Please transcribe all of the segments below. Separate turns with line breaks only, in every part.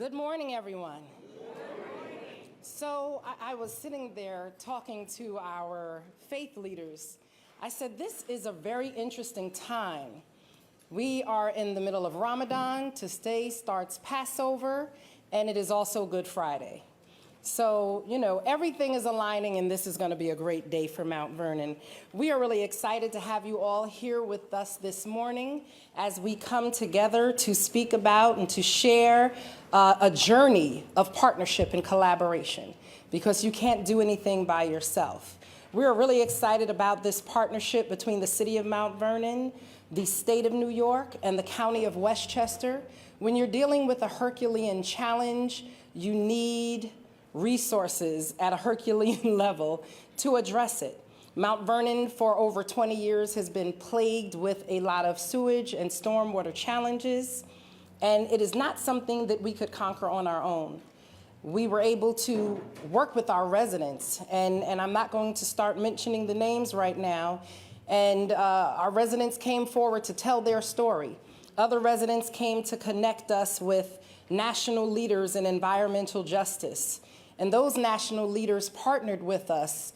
Good morning, everyone. So I was sitting there talking to our faith leaders. I said, this is a very interesting time. We are in the middle of Ramadan. Today starts Passover, and it is also Good Friday. So, everything is aligning, and this is going to be a great day for Mount Vernon. We are really excited to have you all here with us this morning as we come together to speak about and to share a journey of partnership and collaboration, because you can't do anything by yourself. We're really excited about this partnership between the city of Mount Vernon, the state of New York, and the county of Westchester. When you're dealing with a Herculean challenge, you need resources at a Herculean level to address it. Mount Vernon for over 20 years has been plagued with a lot of sewage and stormwater challenges, and it is not something that we could conquer on our own. We were able to work with our residents, and I'm not going to start mentioning the names right now, and our residents came forward to tell their story. Other residents came to connect us with national leaders in environmental justice. And those national leaders partnered with us,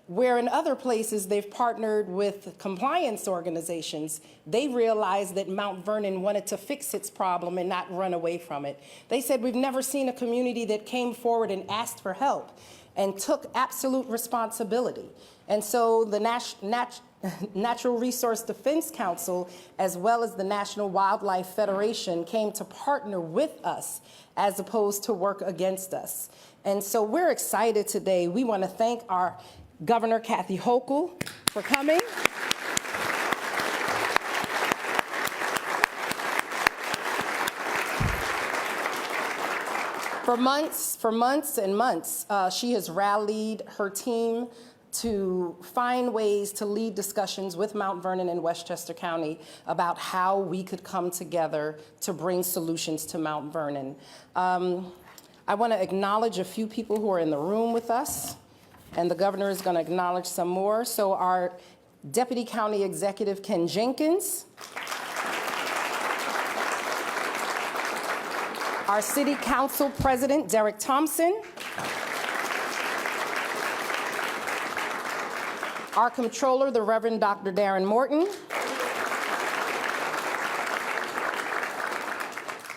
where in other places they've partnered with compliance organizations. They realized that Mount Vernon wanted to fix its problem and not run away from it. They said, we've never seen a community that came forward and asked for help and took absolute responsibility. And so the Natural Resource Defense Council, as well as the National Wildlife Federation, came to partner with us as opposed to work against us. And so we're excited today. We want to thank our Governor, Kathy Hochul, for coming. For months and months, she has rallied her team to find ways to lead discussions with Mount Vernon and Westchester County about how we could come together to bring solutions to Mount Vernon. I want to acknowledge a few people who are in the room with us, and the governor is going to acknowledge some more. So our Deputy County Executive, Ken Jenkins, our City Council President, Derek Thompson, our Comptroller, the Reverend Dr. Darren Morton,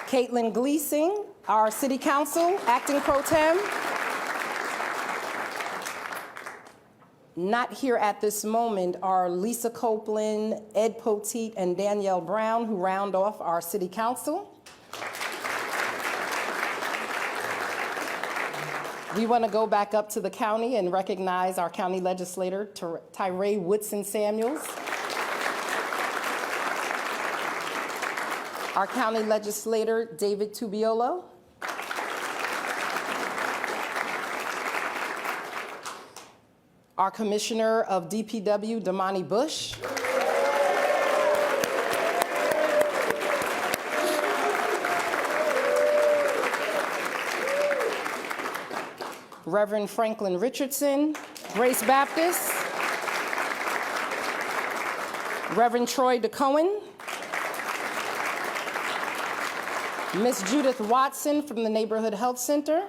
Caitlin Gleasing, our City Council, Acting Pro Tem. Not here at this moment are Lisa Copeland, Ed Poteet, and Danielle Brown, who round off our City Council. We want to go back up to the county and recognize our county legislator, Tyree Woodson Samuels. Our county legislator, David Tubiolo. Our Commissioner of DPW, Damani Bush. Reverend Franklin Richardson, Grace Baptist. Reverend Troy DeCohen. Miss Judith Watson from the Neighborhood Health Center.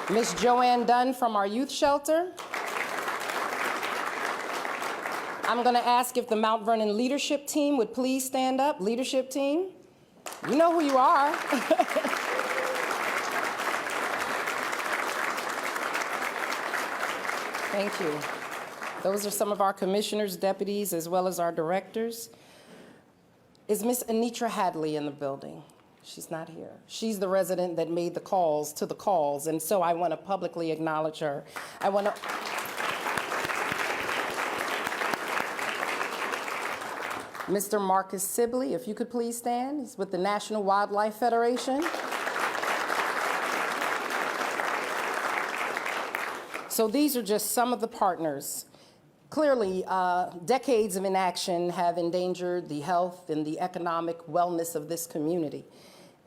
Miss Joanne Dunn from our youth shelter. I'm going to ask if the Mount Vernon leadership team would please stand up. Leadership team, you know who you are. Thank you. Those are some of our commissioners, deputies, as well as our directors. Is Miss Anitra Hadley in the building? She's not here. She's the resident that made the calls to the calls, and so I want to publicly acknowledge her. I want to Mr. Marcus Sibley, if you could please stand. He's with the National Wildlife Federation. So these are just some of the partners. Clearly, decades of inaction have endangered the health and the economic wellness of this community.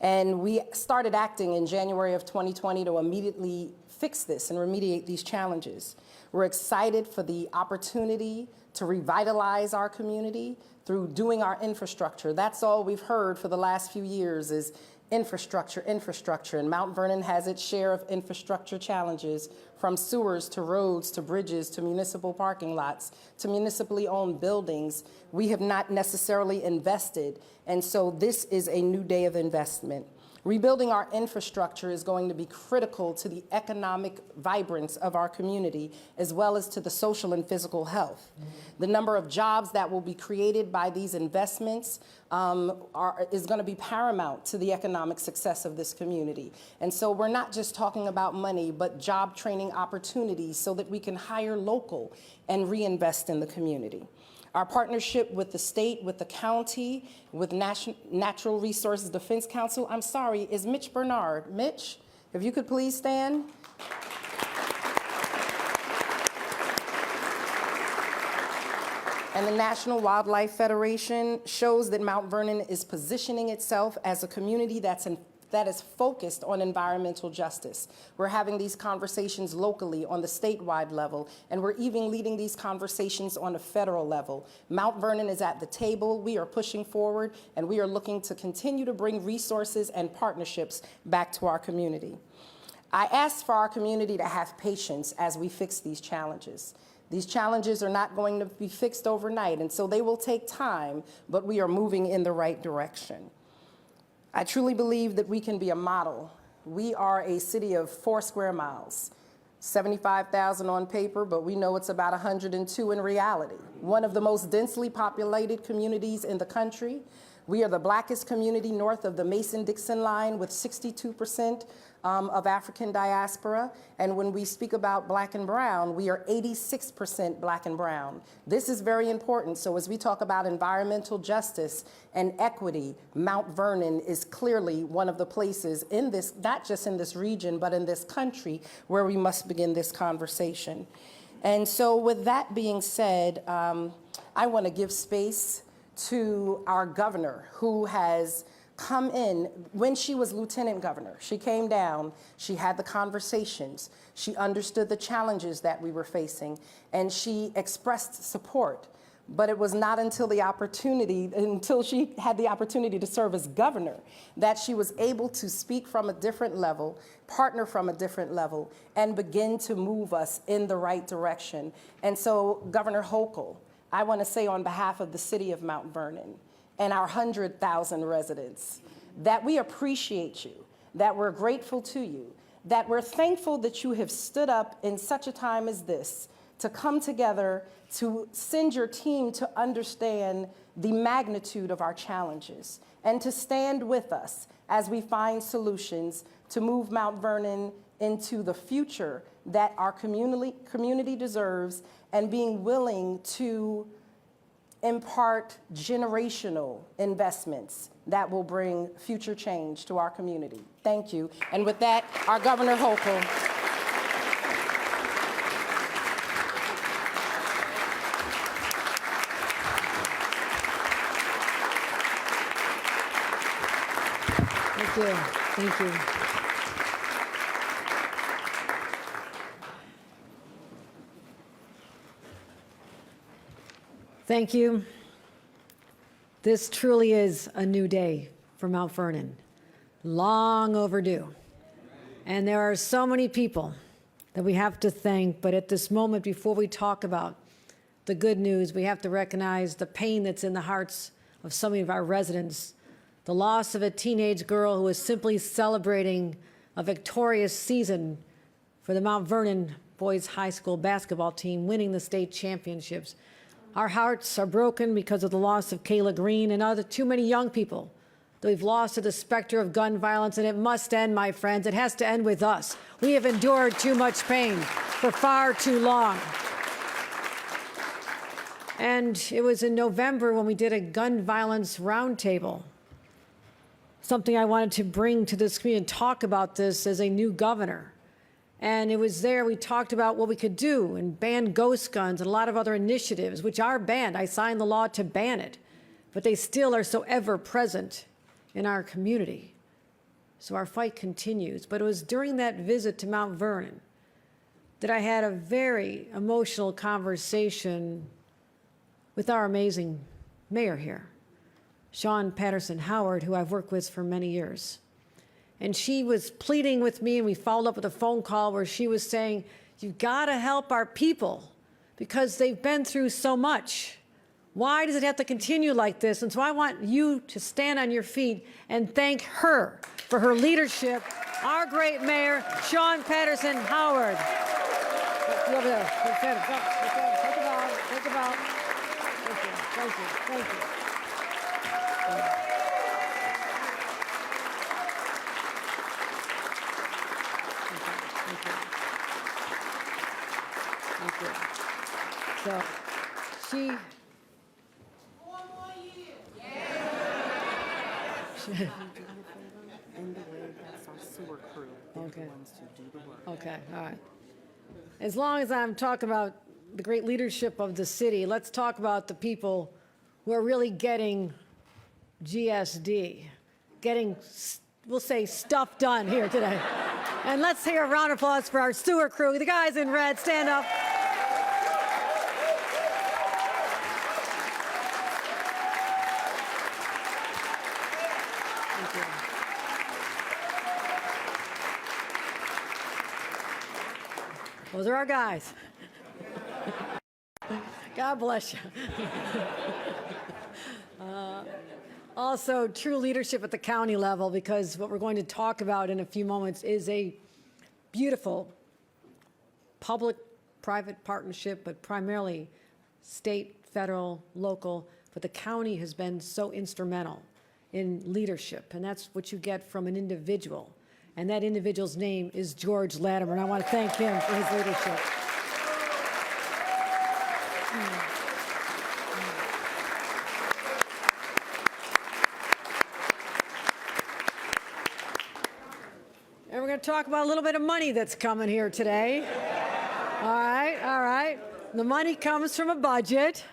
And we started acting in January of 2020 to immediately fix this and remediate these challenges. We're excited for the opportunity to revitalize our community through doing our infrastructure. That's all we've heard for the last few years is infrastructure, infrastructure, and Mount Vernon has its share of infrastructure challenges, from sewers to roads to bridges to municipal parking lots to municipally owned buildings. We have not necessarily invested, and so this is a new day of investment. Rebuilding our infrastructure is going to be critical to the economic vibrance of our community, as well as to the social and physical health. The number of jobs that will be created by these investments is going to be paramount to the economic success of this community. And so we're not just talking about money, but job training opportunities so that we can hire local and reinvest in the community. Our partnership with the state, with the county, with Natural Resources Defense Council, I'm sorry, is Mitch Bernard. Mitch, if you could please stand. And the National Wildlife Federation shows that Mount Vernon is positioning itself as a community that is focused on environmental justice. We're having these conversations locally on the statewide level, and we're even leading these conversations on a federal level. Mount Vernon is at the table. We are pushing forward, and we are looking to continue to bring resources and partnerships back to our community. I ask for our community to have patience as we fix these challenges. These challenges are not going to be fixed overnight, and so they will take time, but we are moving in the right direction. I truly believe that we can be a model. We are a city of 4 square miles, 75,000 on paper, but we know it's about 102 in reality. One of the most densely populated communities in the country. We are the blackest community north of the Mason-Dixon line with 62% of African diaspora. And when we speak about black and brown, we are 86% black and brown. This is very important. So as we talk about environmental justice and equity, Mount Vernon is clearly one of the places in this, not just in this region, but in this country, where we must begin this conversation. And so with that being said, I want to give space to our governor, who has come in when she was lieutenant governor. She came down, she had the conversations, she understood the challenges that we were facing, and she expressed support. But it was not until she had the opportunity to serve as governor that she was able to speak from a different level, partner from a different level, and begin to move us in the right direction. And so, Governor Hochul, I want to say on behalf of the city of Mount Vernon and our 100,000 residents that we appreciate you, that we're grateful to you, that we're thankful that you have stood up in such a time as this to come together to send your team to understand the magnitude of our challenges and to stand with us as we find solutions to move Mount Vernon into the future that our community deserves, and being willing to impart generational investments that will bring future change to our community. Thank you. And with that, our Governor Hochul.
Thank you. Thank you. Thank you. This truly is a new day for Mount Vernon, long overdue. And there are so many people that we have to thank, but at this moment, before we talk about the good news, we have to recognize the pain that's in the hearts of some of our residents. The loss of a teenage girl who was simply celebrating a victorious season for the Mount Vernon Boys High School basketball team, winning the state championships. Our hearts are broken because of the loss of Kayla Green and other too many young people that we've lost to the specter of gun violence, and it must end, my friends. It has to end with us. We have endured too much pain for far too long. And it was in November when we did a gun violence roundtable, something I wanted to bring to this community and talk about this as a new governor. And it was there we talked about what we could do and ban ghost guns and a lot of other initiatives, which are banned. I signed the law to ban it, but they still are so ever present in our community. So our fight continues. But it was during that visit to Mount Vernon that I had a very emotional conversation with our amazing mayor here, Sean Patterson Howard, who I've worked with for many years. And she was pleading with me, and we followed up with a phone call where she was saying, you've got to help our people because they've been through so much. Why does it have to continue like this? And so I want you to stand on your feet and thank her for her leadership, our great mayor, Sean Patterson Howard. You over there. Take a bow. Take a bow. Thank you. Thank you. Thank you. Thank you. So she.
One more year.
In the way, that's our sewer crew. They're
Okay.
the ones who do the work.
Okay, all right. As long as I'm talking about the great leadership of the city, let's talk about the people who are really getting GSD, getting, we'll say, stuff done here today. And let's hear a round of applause for our sewer crew. The guys in red, stand up. Thank you. Those are our guys. God bless you. Also, true leadership at the county level, because what we're going to talk about in a few moments is a beautiful public-private partnership, but primarily state, federal, local. But the county has been so instrumental in leadership, and that's what you get from an individual. And that individual's name is George Latimer, and I want to thank him for his leadership. And we're going to talk about a little bit of money that's coming here today. All right, all right. The money comes from a budget,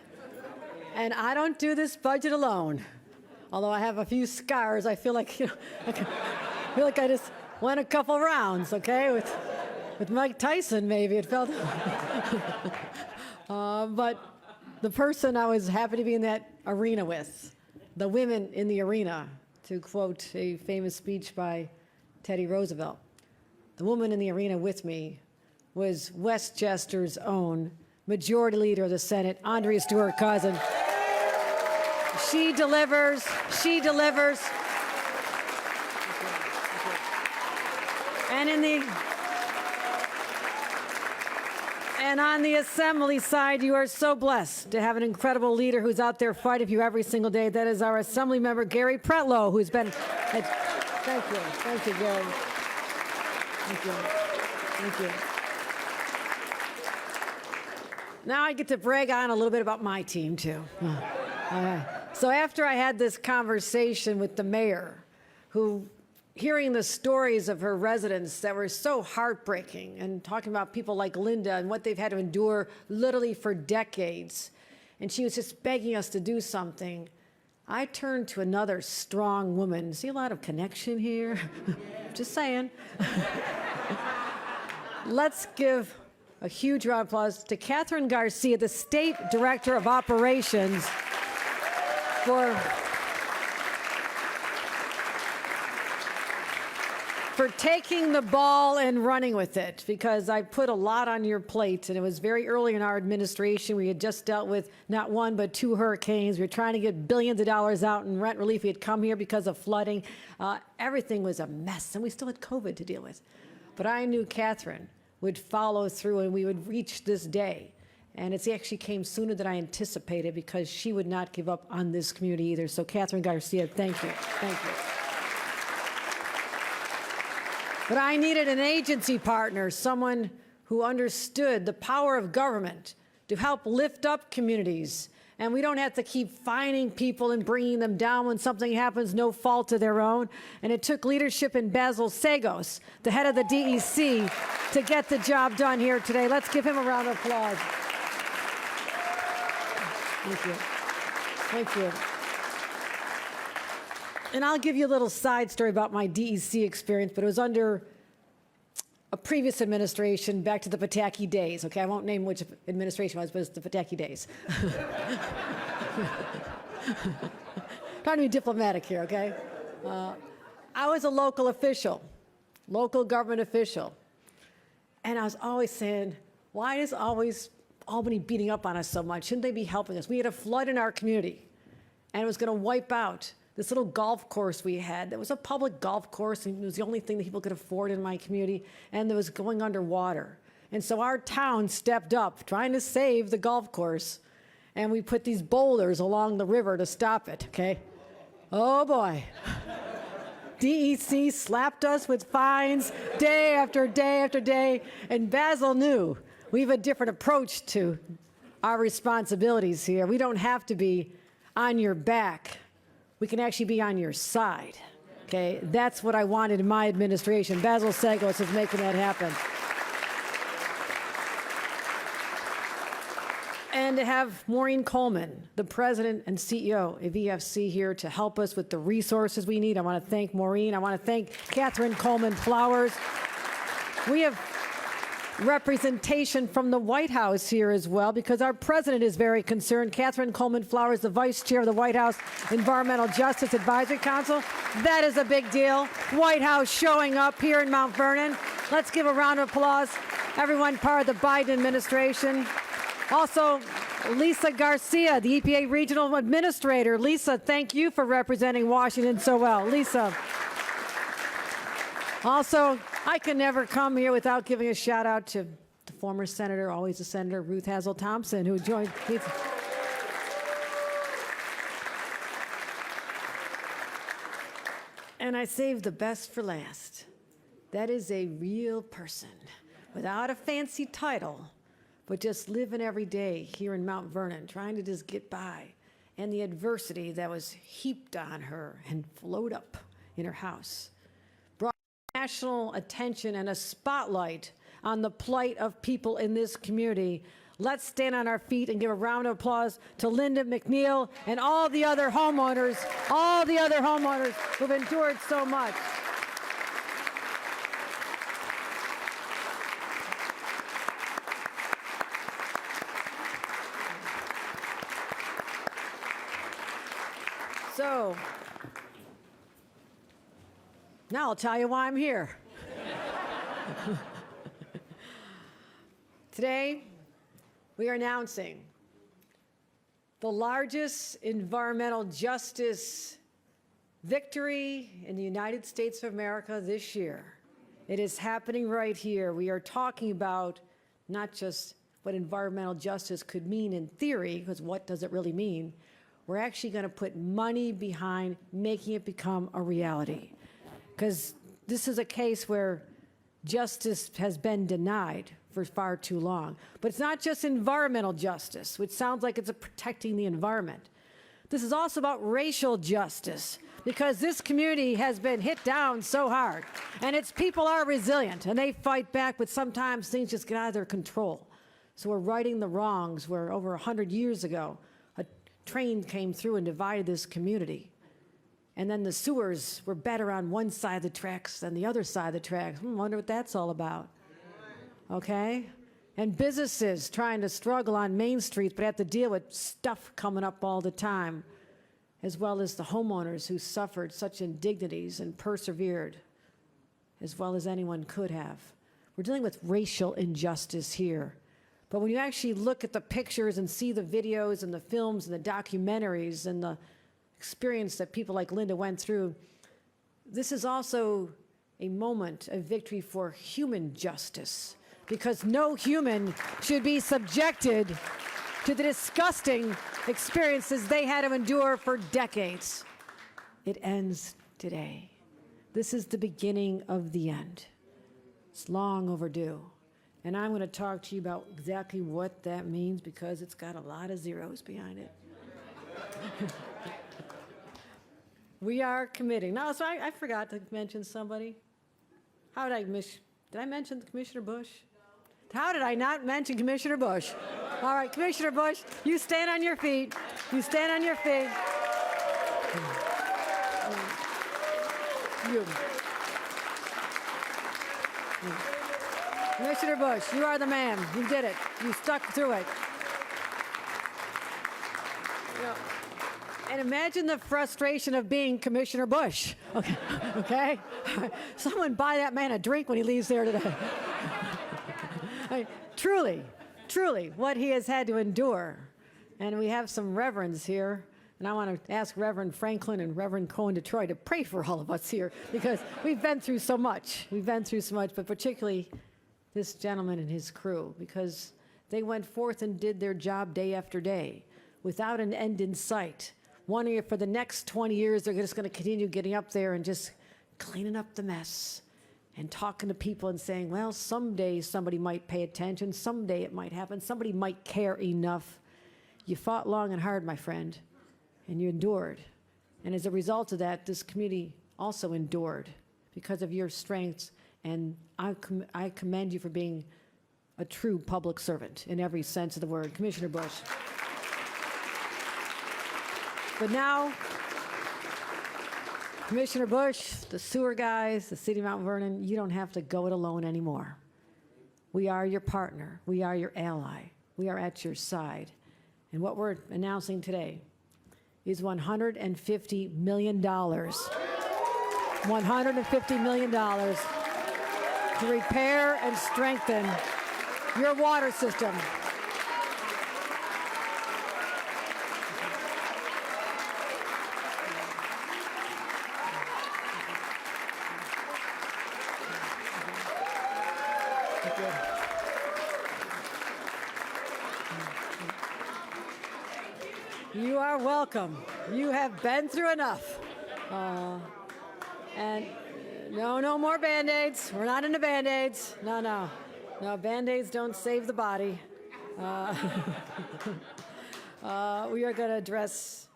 and I don't do this budget alone. Although I have a few scars, I feel like, I feel like I just won a couple rounds, okay, with Mike Tyson, maybe it felt. But the person I was happy to be in that arena with, the women in the arena, to quote a famous speech by Teddy Roosevelt, the woman in the arena with me was Westchester's own Majority Leader of the Senate, Andrea Stewart Cousin. She delivers, she delivers. And on the assembly side, you are so blessed to have an incredible leader who's out there fighting for you every single day. That is our assembly member, Gary Pretlow, who's been, thank you, Gary. Thank you, thank you. Now I get to brag on a little bit about my team, too. So after I had this conversation with the mayor, who, hearing the stories of her residents that were so heartbreaking, and talking about people like Linda and what they've had to endure literally for decades, and she was just begging us to do something, I turned to another strong woman. See a lot of connection here? Just saying. Let's give a huge round of applause to Catherine Garcia, the State Director of Operations, for taking the ball and running with it, because I put a lot on your plate, and it was very early in our administration. We had just dealt with not one but two hurricanes. We were trying to get billions of dollars out in rent relief. We had come here because of flooding. Everything was a mess, and we still had COVID to deal with. But I knew Catherine would follow through, and we would reach this day. And it actually came sooner than I anticipated, because she would not give up on this community either. So Catherine Garcia, thank you. Thank you. But I needed an agency partner, someone who understood the power of government to help lift up communities. And we don't have to keep finding people and bringing them down when something happens, no fault of their own. And it took leadership in Basil Sagos, the head of the DEC, to get the job done here today. Let's give him a round of applause. Thank you. Thank you. And I'll give you a little side story about my DEC experience, but it was under a previous administration back to the Pataki days. Okay, I won't name which administration it was, but it's the Pataki days. Trying to be diplomatic here, okay? I was a local official, local government official. And I was always saying, why is always Albany beating up on us so much? Shouldn't they be helping us? We had a flood in our community, and it was going to wipe out this little golf course we had. That was a public golf course, and it was the only thing that people could afford in my community, and it was going underwater. And so our town stepped up, trying to save the golf course, and we put these boulders along the river to stop it, okay? Oh, boy. DEC slapped us with fines day after day after day, and Basil knew we have a different approach to our responsibilities here. We don't have to be on your back. We can actually be on your side, okay? That's what I wanted in my administration. Basil Sagos is making that happen. And to have Maureen Coleman, the president and CEO of EFC, here to help us with the resources we need. I want to thank Maureen. I want to thank Catherine Coleman Flowers. We have representation from the White House here as well, because our president is very concerned. Catherine Coleman Flowers, the vice chair of the White House Environmental Justice Advisory Council. That is a big deal. White House showing up here in Mount Vernon. Let's give a round of applause. Everyone part of the Biden administration. Also, Lisa Garcia, the EPA Regional Administrator. Lisa, thank you for representing Washington so well. Lisa. Also, I can never come here without giving a shout out to the former senator, always a senator, Ruth Hazel Thompson, who joined. And I saved the best for last. That is a real person without a fancy title, but just living every day here in Mount Vernon, trying to just get by, and the adversity that was heaped on her and flowed up in her house brought national attention and a spotlight on the plight of people in this community. Let's stand on our feet and give a round of applause to Linda McNeil and all the other homeowners who've endured so much. So, now I'll tell you why I'm here. Today, we are announcing the largest environmental justice victory in the United States of America this year. It is happening right here. We are talking about not just what environmental justice could mean in theory, because what does it really mean? We're actually going to put money behind making it become a reality. Because this is a case where justice has been denied for far too long. But it's not just environmental justice, which sounds like it's protecting the environment. This is also about racial justice, because this community has been hit down so hard, and its people are resilient, and they fight back, but sometimes things just get out of their control. So we're righting the wrongs where over 100 years ago, a train came through and divided this community. And then the sewers were better on one side of the tracks than the other side of the tracks. Wonder what that's all about. Okay? And businesses trying to struggle on Main Street but have to deal with stuff coming up all the time, as well as the homeowners who suffered such indignities and persevered as well as anyone could have. We're dealing with racial injustice here. But when you actually look at the pictures and see the videos and the films and the documentaries and the experience that people like Linda went through, this is also a moment of victory for human justice, because no human should be subjected to the disgusting experiences they had to endure for decades. It ends today. This is the beginning of the end. It's long overdue. And I'm going to talk to you about exactly what that means, because it's got a lot of zeros behind it. We are committing. No, so I forgot to mention somebody. How did I miss? Did I mention Commissioner Bush? How did I not mention Commissioner Bush? All right, Commissioner Bush, you stand on your feet. You stand on your feet. You. Commissioner Bush, you are the man. You did it. You stuck through it. You know, and imagine the frustration of being Commissioner Bush. Okay? Okay? Someone buy that man a drink when he leaves there today. Truly, truly, what he has had to endure. And we have some reverends here. And I want to ask Reverend Franklin and Reverend Cohen to Troy to pray for all of us here because we've been through so much. We've been through so much, but particularly this gentleman and his crew because they went forth and did their job day after day without an end in sight. Wondering if for the next 20 years they're just going to continue getting up there and just cleaning up the mess and talking to people and saying, well, someday somebody might pay attention, someday it might happen, somebody might care enough. You fought long and hard, my friend. And you endured. And as a result of that, this community also endured because of your strengths. And I commend you for being a true public servant in every sense of the word. Commissioner Bush. But now, Commissioner Bush, the sewer guys, the city of Mount Vernon, you don't have to go it alone anymore. We are your partner. We are your ally. We are at your side. And what we're announcing today is $150 million. $150 million to repair and strengthen your water system. You are welcome. You have been through enough. And no more Band-Aids. We're not into Band-Aids. No, Band-Aids don't save the body. We are going to address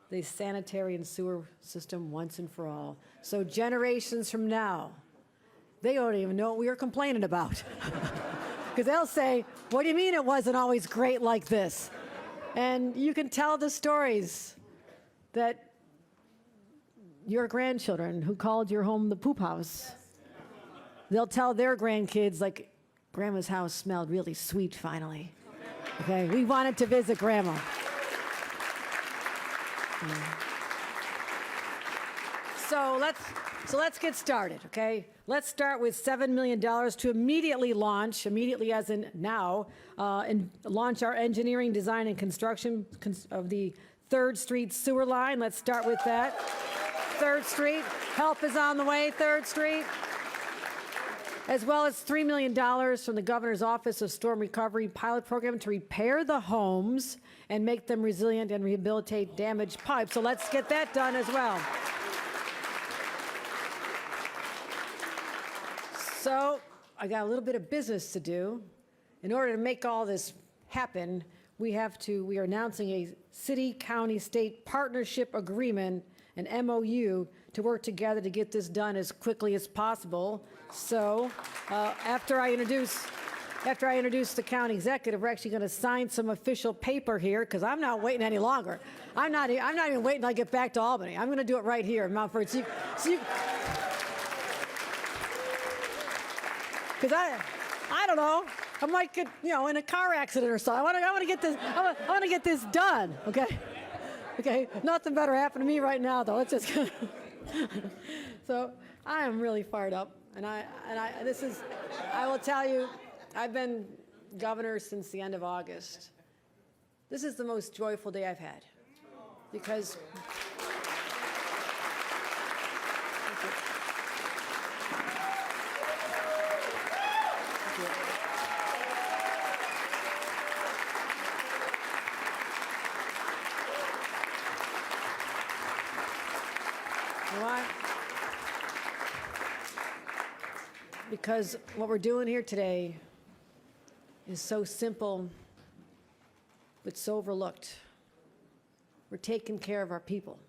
the sanitary and sewer system once and for all. So generations from now, they don't even know what we were complaining about. Because they'll say, what do you mean it wasn't always great like this? And you can tell the stories that your grandchildren who called your home the poop house, they'll tell their grandkids, like, Grandma's house smelled really sweet finally. Okay, we wanted to visit Grandma. So let's get started, okay? Let's start with $7 million to immediately as in now, and launch our engineering, design, and construction of the 3rd Street sewer line. Let's start with that. 3rd Street, help is on the way, 3rd Street. As well as $3 million from the Governor's Office of Storm Recovery pilot program to repair the homes and make them resilient and rehabilitate damaged pipes. So let's get that done as well. So I got a little bit of business to do. In order to make all this happen, we are announcing a city-county-state partnership agreement, an MOU, to work together to get this done as quickly as possible. So after I introduce the county executive, we're actually going to sign some official paper here because I'm not waiting any longer. I'm not even waiting until I get back to Albany. I'm going to do it right here in Mount Vernon. Because I don't know, I might get, in a car accident or something. I want to get this done, okay? Okay, nothing better happened to me right now, though. It's just so I am really fired up, and I will tell you, I've been governor since the end of August. This is the most joyful day I've had, because because what we're doing here today is so simple, but so overlooked. We're taking care of our people,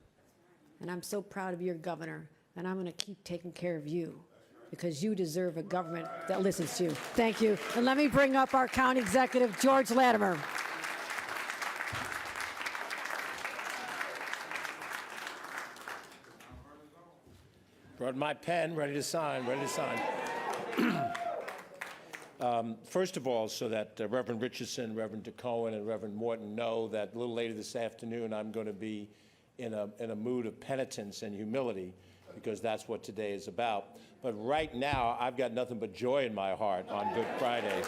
and I'm so proud of your governor, and I'm going to keep taking care of you because you deserve a government that listens to you. Thank you. And let me bring up our county executive, George Latimer.
Brought my pen, ready to sign, ready to sign. First of all, so that Reverend Richardson, Reverend DeCohen, and Reverend Morton know that a little later this afternoon I'm going to be in a mood of penitence and humility, because that's what today is about. But right now, I've got nothing but joy in my heart on Good Friday.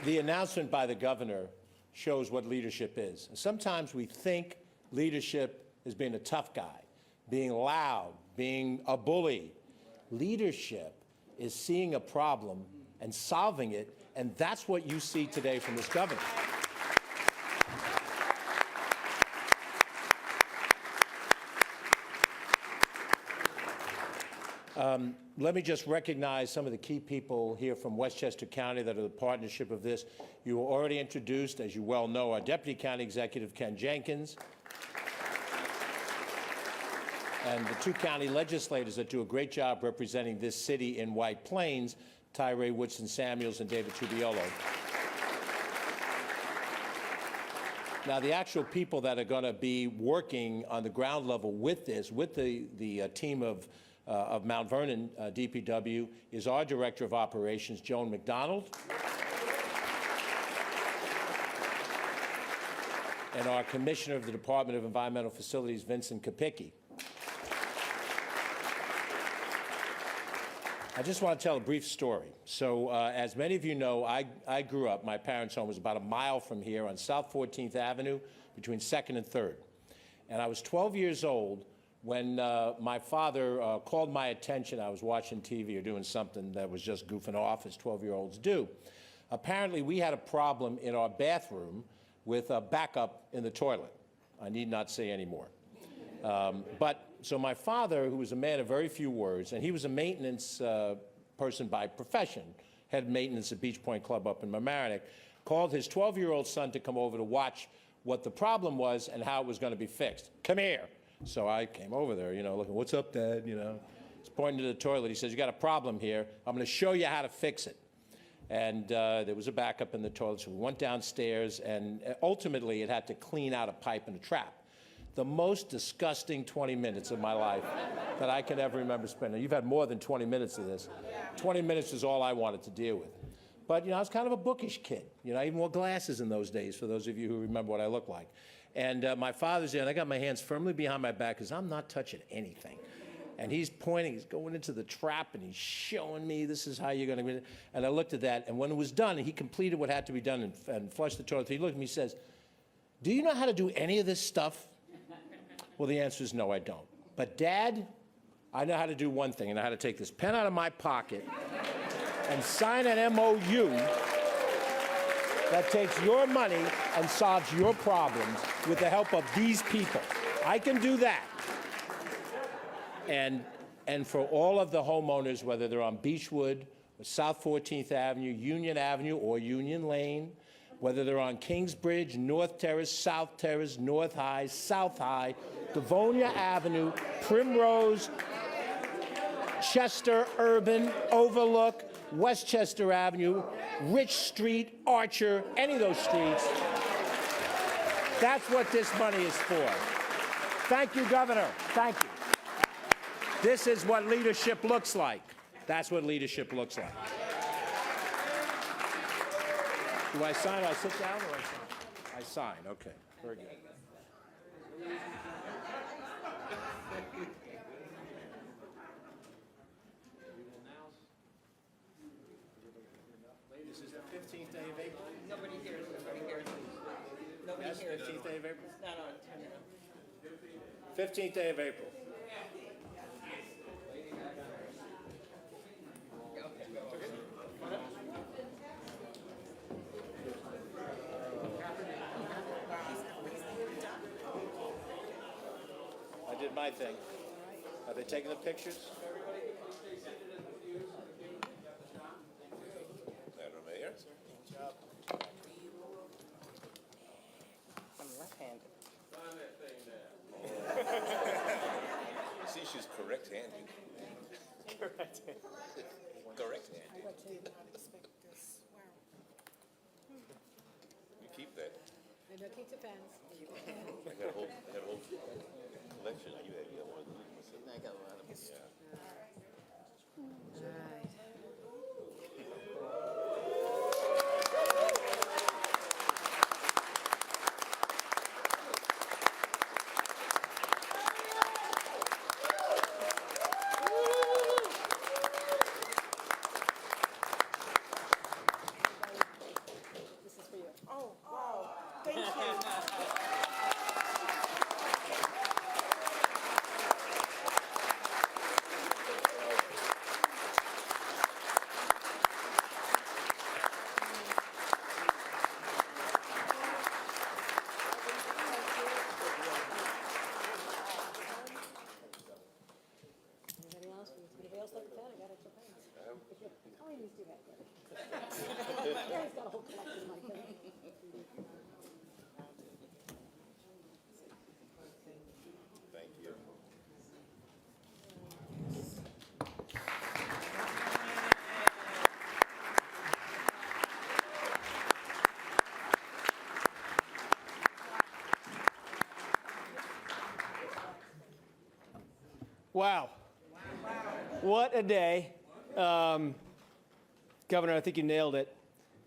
The announcement by the governor shows what leadership is. Sometimes we think leadership is being a tough guy, being loud, being a bully. Leadership is seeing a problem and solving it, and that's what you see today from this governor. Let me just recognize some of the key people here from Westchester County that are the partnership of this. You were already introduced, as you well know, our Deputy County Executive, Ken Jenkins, and the two county legislators that do a great job representing this city in White Plains, Tyree Woodson Samuels and David Tubiolo. Now, the actual people that are going to be working on the ground level with this, with the team of Mount Vernon DPW, is our Director of Operations, Joan McDonald, and our Commissioner of the Department of Environmental Facilities, Vincent Kopicki. I just want to tell a brief story. So as many of you know, I grew up, my parents' home was about a mile from here on South 14th Avenue between 2nd and 3rd. And I was 12 years old when my father called my attention. I was watching TV or doing something that was just goofing off, as 12-year-olds do. Apparently, we had a problem in our bathroom with a backup in the toilet. I need not say any more. So my father, who was a man of very few words, and he was a maintenance person by profession, head maintenance at Beach Point Club up in Mamaroneck, called his 12-year-old son to come over to watch what the problem was and how it was going to be fixed. Come here. So I came over there, looking, what's up, Dad? He's pointing to the toilet. He says, you got a problem here. I'm going to show you how to fix it. And there was a backup in the toilet, so we went downstairs, and ultimately it had to clean out a pipe and a trap. The most disgusting 20 minutes of my life that I can ever remember spending. You've had more than 20 minutes of this. 20 minutes is all I wanted to deal with. But, I was kind of a bookish kid. I even wore glasses in those days, for those of you who remember what I look like. And my father's there, and I got my hands firmly behind my back because I'm not touching anything. And he's pointing, he's going into the trap, and he's showing me this is how you're going to do it. And I looked at that, and when it was done, he completed what had to be done and flushed the toilet. He looked at me and says, do you know how to do any of this stuff? Well, the answer is no, I don't. But, Dad, I know how to do one thing, and I know how to take this pen out of my pocket and sign an MOU that takes your money and solves your problems with the help of these people. I can do that. And for all of the homeowners, whether they're on Beechwood, or South 14th Avenue, Union Avenue, or Union Lane, whether they're on Kingsbridge, North Terrace, South Terrace, North High, South High, Livonia Avenue, Primrose, Chester, Urban, Overlook, Westchester Avenue, Rich Street, Archer, any of those streets. That's what this money is for. Thank you, Governor. Thank you. This is what leadership looks like. That's what leadership looks like. Do I sign? Do I sit down or I sign? I sign. Okay. Very good. This is the 15th day of April.
Nobody hears. Nobody hears. Nobody
Yes,
hears.
15th day of April.
It's not on. Turn it on.
15th day of April. I did my thing. Are they taking the pictures?
Madam Mayor?
I'm left-handed.
See, she's correct-handed. Correct-handed. You keep that.
And keep the pens.
I gotta hold collection. You had one of these myself.
I got a lot of them.
This is for you. Oh, wow. Thank you.
Anybody else? Anybody else like that? I got extra pens. How many of these do you have? Gary's got a whole collection like that.
Thank you.
Wow. What a day. Governor, I think you nailed it.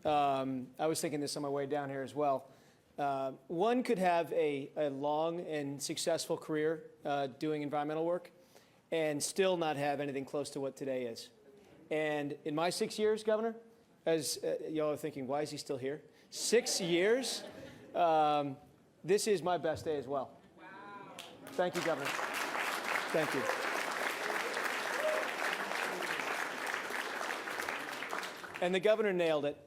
I was thinking this on my way down here as well. One could have a long and successful career doing environmental work and still not have anything close to what today is. And in my 6 years, Governor, as y'all are thinking, why is he still here? 6 years, this is my best day as well. Wow. Thank you, Governor. Thank you. And the governor nailed it.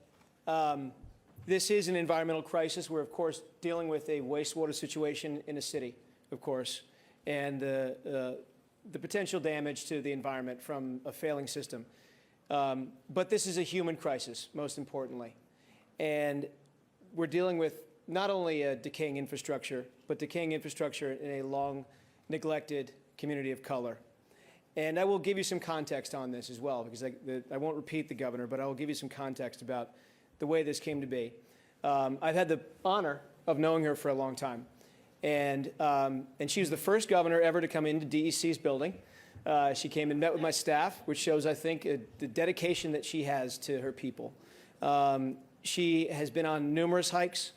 This is an environmental crisis. We're, of course, dealing with a wastewater situation in a city, of course, and the potential damage to the environment from a failing system. But this is a human crisis, most importantly. And we're dealing with not only a decaying infrastructure, but decaying infrastructure in a long neglected community of color. And I will give you some context on this as well, because I won't repeat the governor, but I will give you some context about the way this came to be. I've had the honor of knowing her for a long time. And she was the first governor ever to come into DEC's building. She came and met with my staff, which shows, I think, the dedication that she has to her people. She has been on numerous hikes.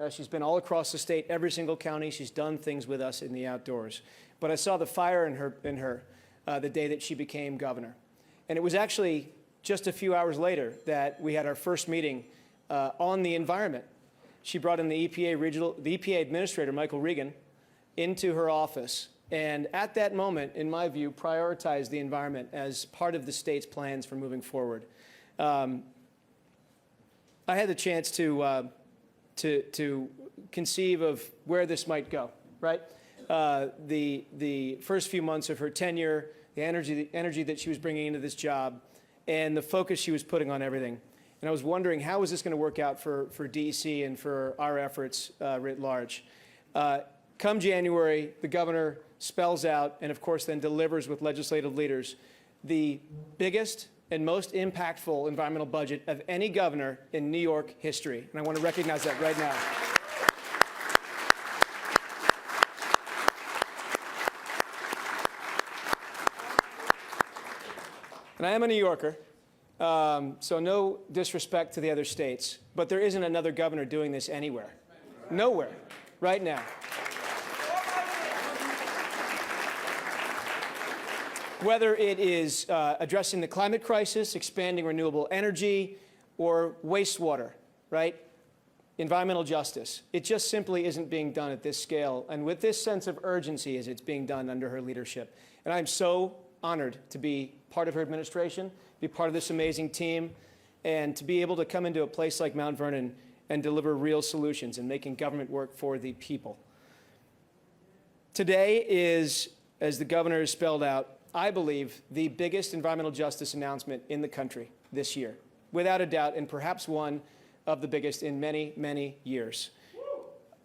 She's been all across the state, every single county. She's done things with us in the outdoors. But I saw the fire in her the day that she became governor. And it was actually just a few hours later that we had our first meeting on the environment. She brought in the EPA administrator, Michael Regan, into her office. And at that moment, in my view, prioritized the environment as part of the state's plans for moving forward. I had the chance to conceive of where this might go, right? The first few months of her tenure, the energy that she was bringing into this job, and the focus she was putting on everything. And I was wondering, how is this going to work out for DEC and for our efforts writ large? Come January, the governor spells out, and of course then delivers with legislative leaders, the biggest and most impactful environmental budget of any governor in New York history. And I want to recognize that right now. And I am a New Yorker, so no disrespect to the other states, but there isn't another governor doing this anywhere. Nowhere, right now. Whether it is addressing the climate crisis, expanding renewable energy, or wastewater, right? Environmental justice. It just simply isn't being done at this scale and with this sense of urgency as it's being done under her leadership. And I'm so honored to be part of her administration, be part of this amazing team, and to be able to come into a place like Mount Vernon and deliver real solutions and making government work for the people. Today is, as the governor has spelled out, I believe, the biggest environmental justice announcement in the country this year, without a doubt, and perhaps one of the biggest in many, many years.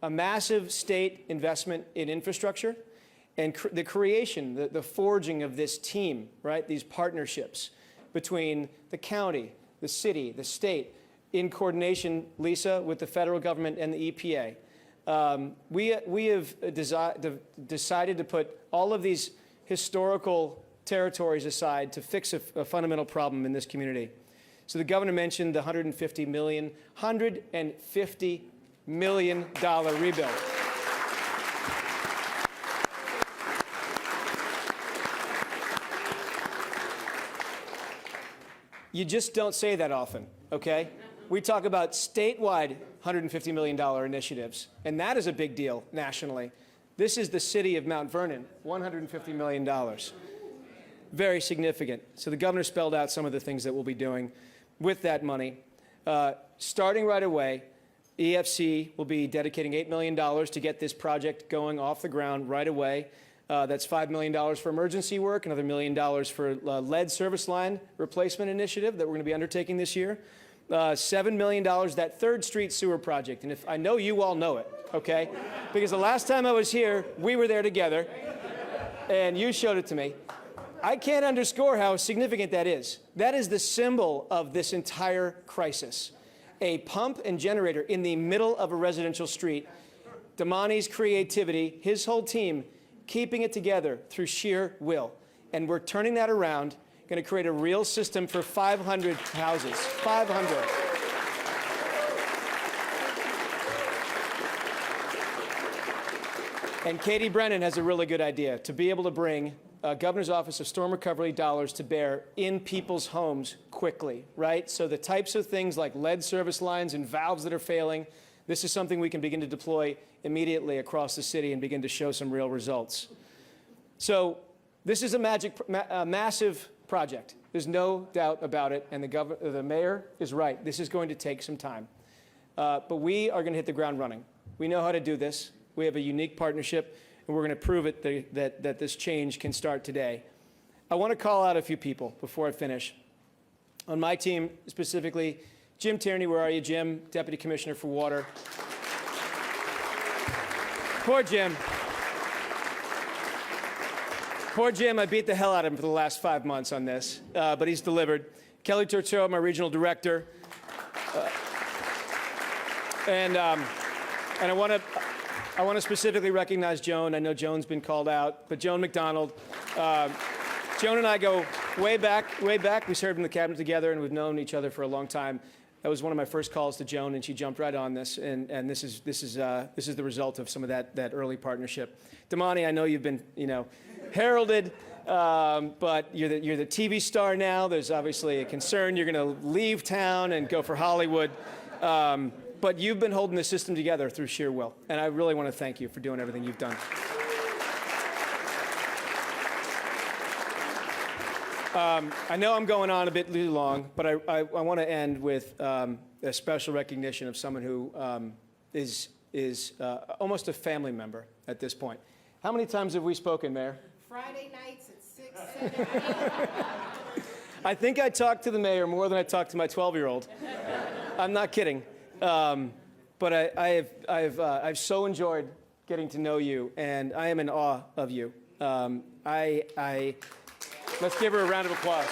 A massive state investment in infrastructure and the creation, the forging of this team, right, these partnerships between the county, the city, the state, in coordination, Lisa, with the federal government and the EPA. We have decided to put all of these historical territories aside to fix a fundamental problem in this community. So the governor mentioned the $150 million rebuild. You just don't say that often, okay? We talk about statewide $150 million initiatives, and that is a big deal nationally. This is the city of Mount Vernon, $150 million. Very significant. So the governor spelled out some of the things that we'll be doing with that money. Starting right away, EFC will be dedicating $8 million to get this project going off the ground right away. That's $5 million for emergency work, another $1 million for lead service line replacement initiative that we're going to be undertaking this year. $7 million, that 3rd Street sewer project. And if I know you all know it, okay? Because the last time I was here, we were there together, and you showed it to me. I can't underscore how significant that is. That is the symbol of this entire crisis. A pump and generator in the middle of a residential street. Damani's creativity, his whole team, keeping it together through sheer will. And we're turning that around, going to create a real system for 500 houses. 500. And Katie Brennan has a really good idea, to be able to bring Governor's Office of Storm Recovery dollars to bear in people's homes quickly, right? So the types of things like lead service lines and valves that are failing, this is something we can begin to deploy immediately across the city and begin to show some real results. So this is a massive project. There's no doubt about it, and the mayor is right. This is going to take some time. But we are going to hit the ground running. We know how to do this. We have a unique partnership, and we're going to prove it that this change can start today. I want to call out a few people before I finish. On my team, specifically, Jim Tierney, where are you, Jim? Deputy Commissioner for Water. Poor Jim. Poor Jim, I beat the hell out of him for the last 5 months on this, but he's delivered. Kelly Turturro, my regional director. And I want to specifically recognize Joan. I know Joan's been called out, but Joan McDonald. Joan and I go way back, way back. We served in the cabinet together, and we've known each other for a long time. That was one of my first calls to Joan, and she jumped right on this. And this is the result of some of that early partnership. Damani, I know you've been heralded, but you're the TV star now. There's obviously a concern you're going to leave town and go for Hollywood. But you've been holding the system together through sheer will, and I really want to thank you for doing everything you've done. I know I'm going on a bit too long, but I want to end with a special recognition of someone who is almost a family member at this point. How many times have we spoken, Mayor?
Friday nights at 6, 7, 8.
I think I talked to the mayor more than I talked to my 12-year-old. I'm not kidding. But I've so enjoyed getting to know you, and I am in awe of you. Let's give her a round of applause.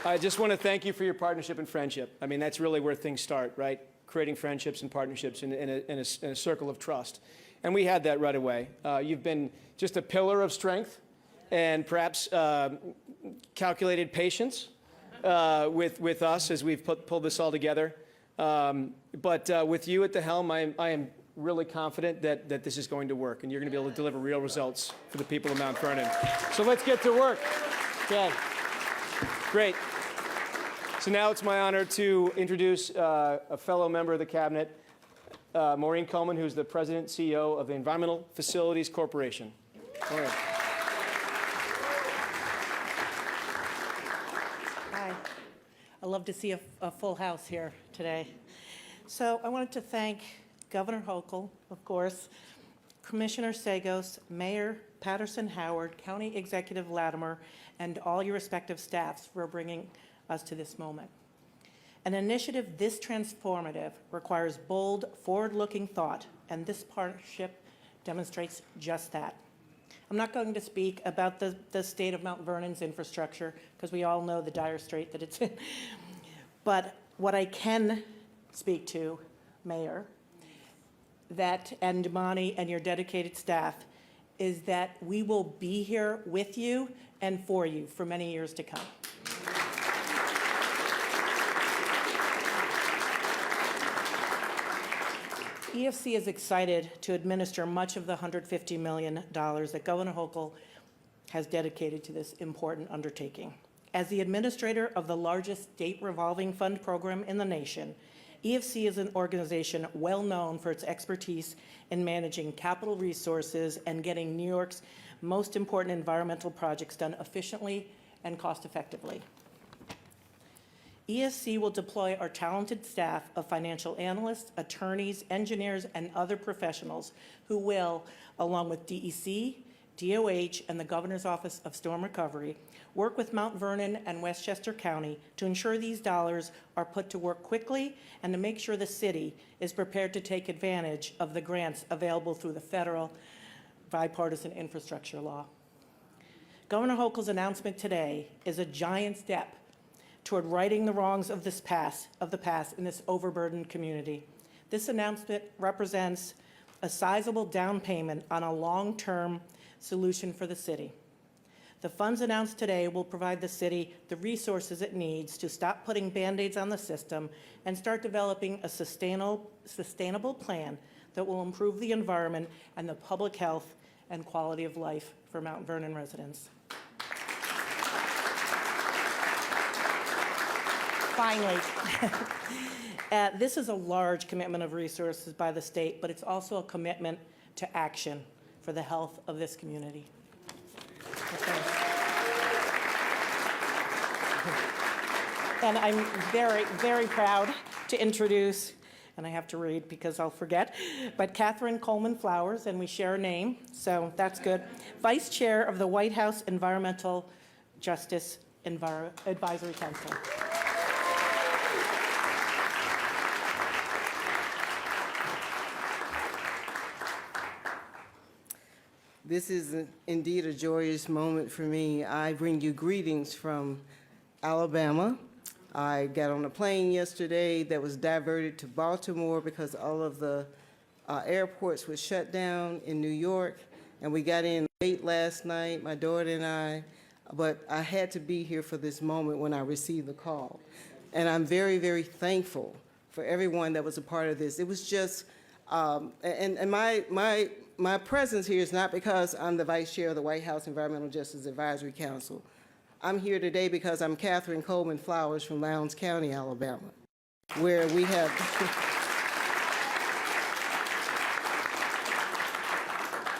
I just want to thank you for your partnership and friendship. I mean, that's really where things start, right? Creating friendships and partnerships in a circle of trust. And we had that right away. You've been just a pillar of strength and perhaps calculated patience with us as we've pulled this all together. But with you at the helm, I am really confident that this is going to work, and you're going to be able to deliver real results for the people of Mount Vernon. So let's get to work. Okay. Great. So now it's my honor to introduce a fellow member of the cabinet, Maureen Coleman, who's the president and CEO of the Environmental Facilities Corporation. Maureen.
Hi. I love to see a full house here today. So I wanted to thank Governor Hochul, of course, Commissioner Sagos, Mayor Patterson-Howard, County Executive Latimer, and all your respective staffs for bringing us to this moment. An initiative this transformative requires bold, forward-looking thought, and this partnership demonstrates just that. I'm not going to speak about the state of Mount Vernon's infrastructure, because we all know the dire strait that it's in. But What I can speak to, Mayor, and Damani and your dedicated staff, is that we will be here with you and for you for many years to come. EFC is excited to administer much of the $150 million that Governor Hochul has dedicated to this important undertaking. As the administrator of the largest state revolving fund program in the nation, EFC is an organization well known for its expertise in managing capital resources and getting New York's most important environmental projects done efficiently and cost effectively. EFC will deploy our talented staff of financial analysts, attorneys, engineers, and other professionals who will, along with DEC, DOH, and the Governor's Office of Storm Recovery, work with Mount Vernon and Westchester County to ensure these dollars are put to work quickly and to make sure the city is prepared to take advantage of the grants available through the federal bipartisan infrastructure law. Governor Hochul's announcement today is a giant step toward righting the wrongs of the past in this overburdened community. This announcement represents a sizable down payment on a long-term solution for the city. The funds announced today will provide the city the resources it needs to stop putting Band-Aids on the system and start developing a sustainable plan that will improve the environment and the public health and quality of life for Mount Vernon residents. Finally, this is a large commitment of resources by the state, but it's also a commitment to action for the health of this community. And I'm very, very proud to introduce, and I have to read because I'll forget, but Catherine Coleman Flowers, and we share a name, so that's good, Vice Chair of the White House Environmental Justice Advisory Council.
This is indeed a joyous moment for me. I bring you greetings from Alabama. I got on a plane yesterday that was diverted to Baltimore because all of the airports were shut down in New York, and we got in late last night, my daughter and I, but I had to be here for this moment when I received the call. And I'm very, very thankful for everyone that was a part of this. It was just, my presence here is not because I'm the Vice Chair of the White House Environmental Justice Advisory Council. I'm here today because I'm Catherine Coleman Flowers from Lowndes County, Alabama, where we have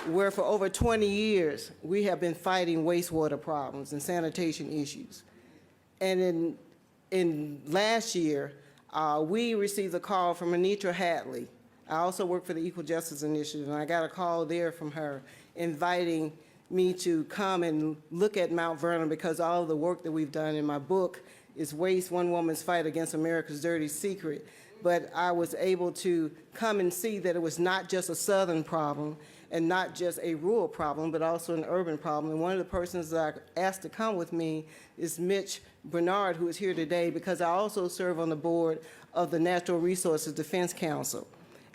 where for over 20 years we have been fighting wastewater problems and sanitation issues. And in last year, we received a call from Anitra Hadley. I also work for the Equal Justice Initiative, and I got a call there from her inviting me to come and look at Mount Vernon because all of the work that we've done in my book is Waste, One Woman's Fight Against America's Dirty Secret. But I was able to come and see that it was not just a Southern problem and not just a rural problem, but also an urban problem. And one of the persons that I asked to come with me is Mitch Bernard, who is here today, because I also serve on the board of the Natural Resources Defense Council.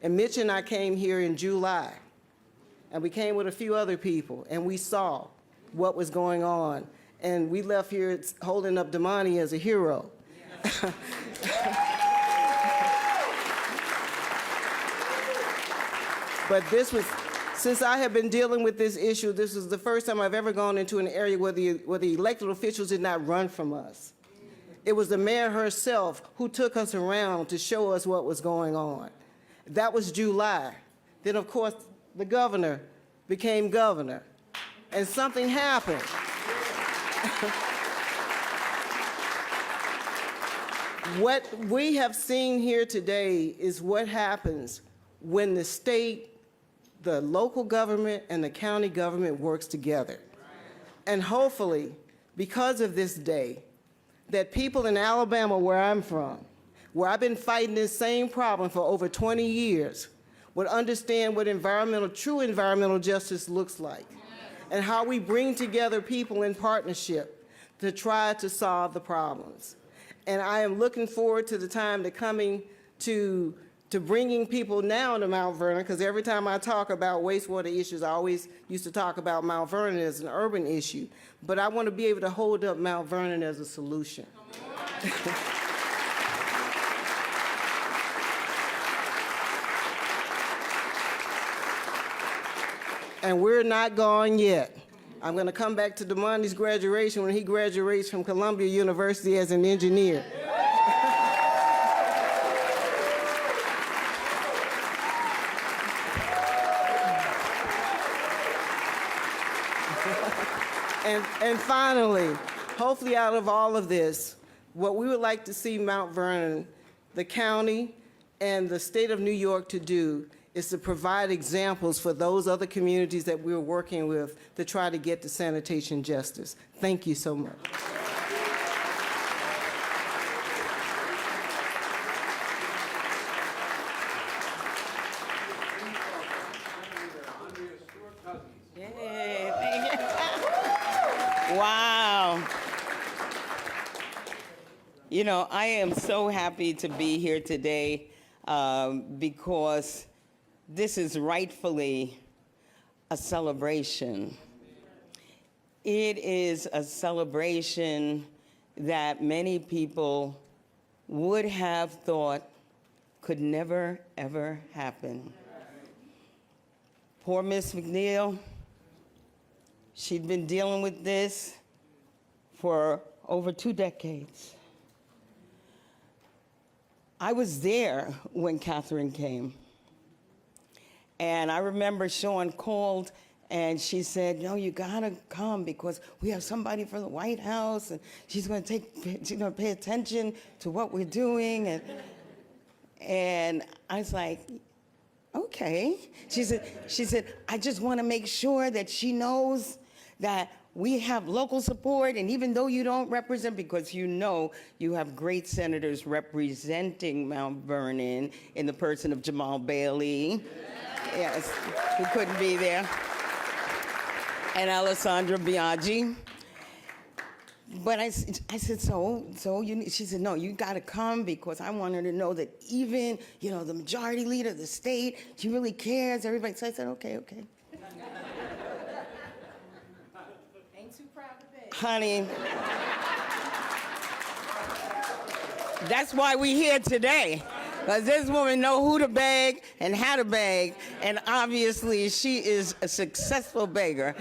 And Mitch and I came here in July, and we came with a few other people, and we saw what was going on. And we left here holding up Damani as a hero. But this was, since I have been dealing with this issue, this was the first time I've ever gone into an area where the elected officials did not run from us. It was the mayor herself who took us around to show us what was going on. That was July. Then, of course, the governor became governor, and something happened. What we have seen here today is what happens when the state, the local government, and the county government works together. And hopefully, because of this day, that people in Alabama, where I'm from, where I've been fighting this same problem for over 20 years, would understand what true environmental justice looks like, and how we bring together people in partnership to try to solve the problems. And I am looking forward to the time to coming to bringing people now to Mount Vernon, because every time I talk about wastewater issues, I always used to talk about Mount Vernon as an urban issue. But I want to be able to hold up Mount Vernon as a solution. And we're not gone yet. I'm going to come back to Demondi's graduation when he graduates from Columbia University as an engineer. And finally, hopefully out of all of this, what we would like to see Mount Vernon, the county, and the state of New York to do is to provide examples for those other communities that we're working with to try to get to sanitation justice. Thank you so much.
Yay, thank you. Wow. You know, I am so happy to be here today because this is rightfully a celebration. It is a celebration that many people would have thought could never, ever happen. Poor Miss McNeil, she'd been dealing with this for over 2 decades. I was there when Catherine came. And I remember Sean called and she said, no, you gotta come because we have somebody from the White House and she's gonna pay attention to what we're doing. And I was like, okay. She said, I just wanna make sure that she knows that we have local support, and even though you don't represent, because you know you have great senators representing Mount Vernon in the person of Jamal Bailey. Yes, who couldn't be there. And Alessandra Biaggi. But I said, so you need, she said, no, you gotta come because I want her to know that even, you know, the majority leader of the state, she really cares, everybody. So I said, okay.
Ain't too proud to beg.
Honey, that's why we here today. Because this woman know who to beg and how to beg, and obviously she is a successful beggar.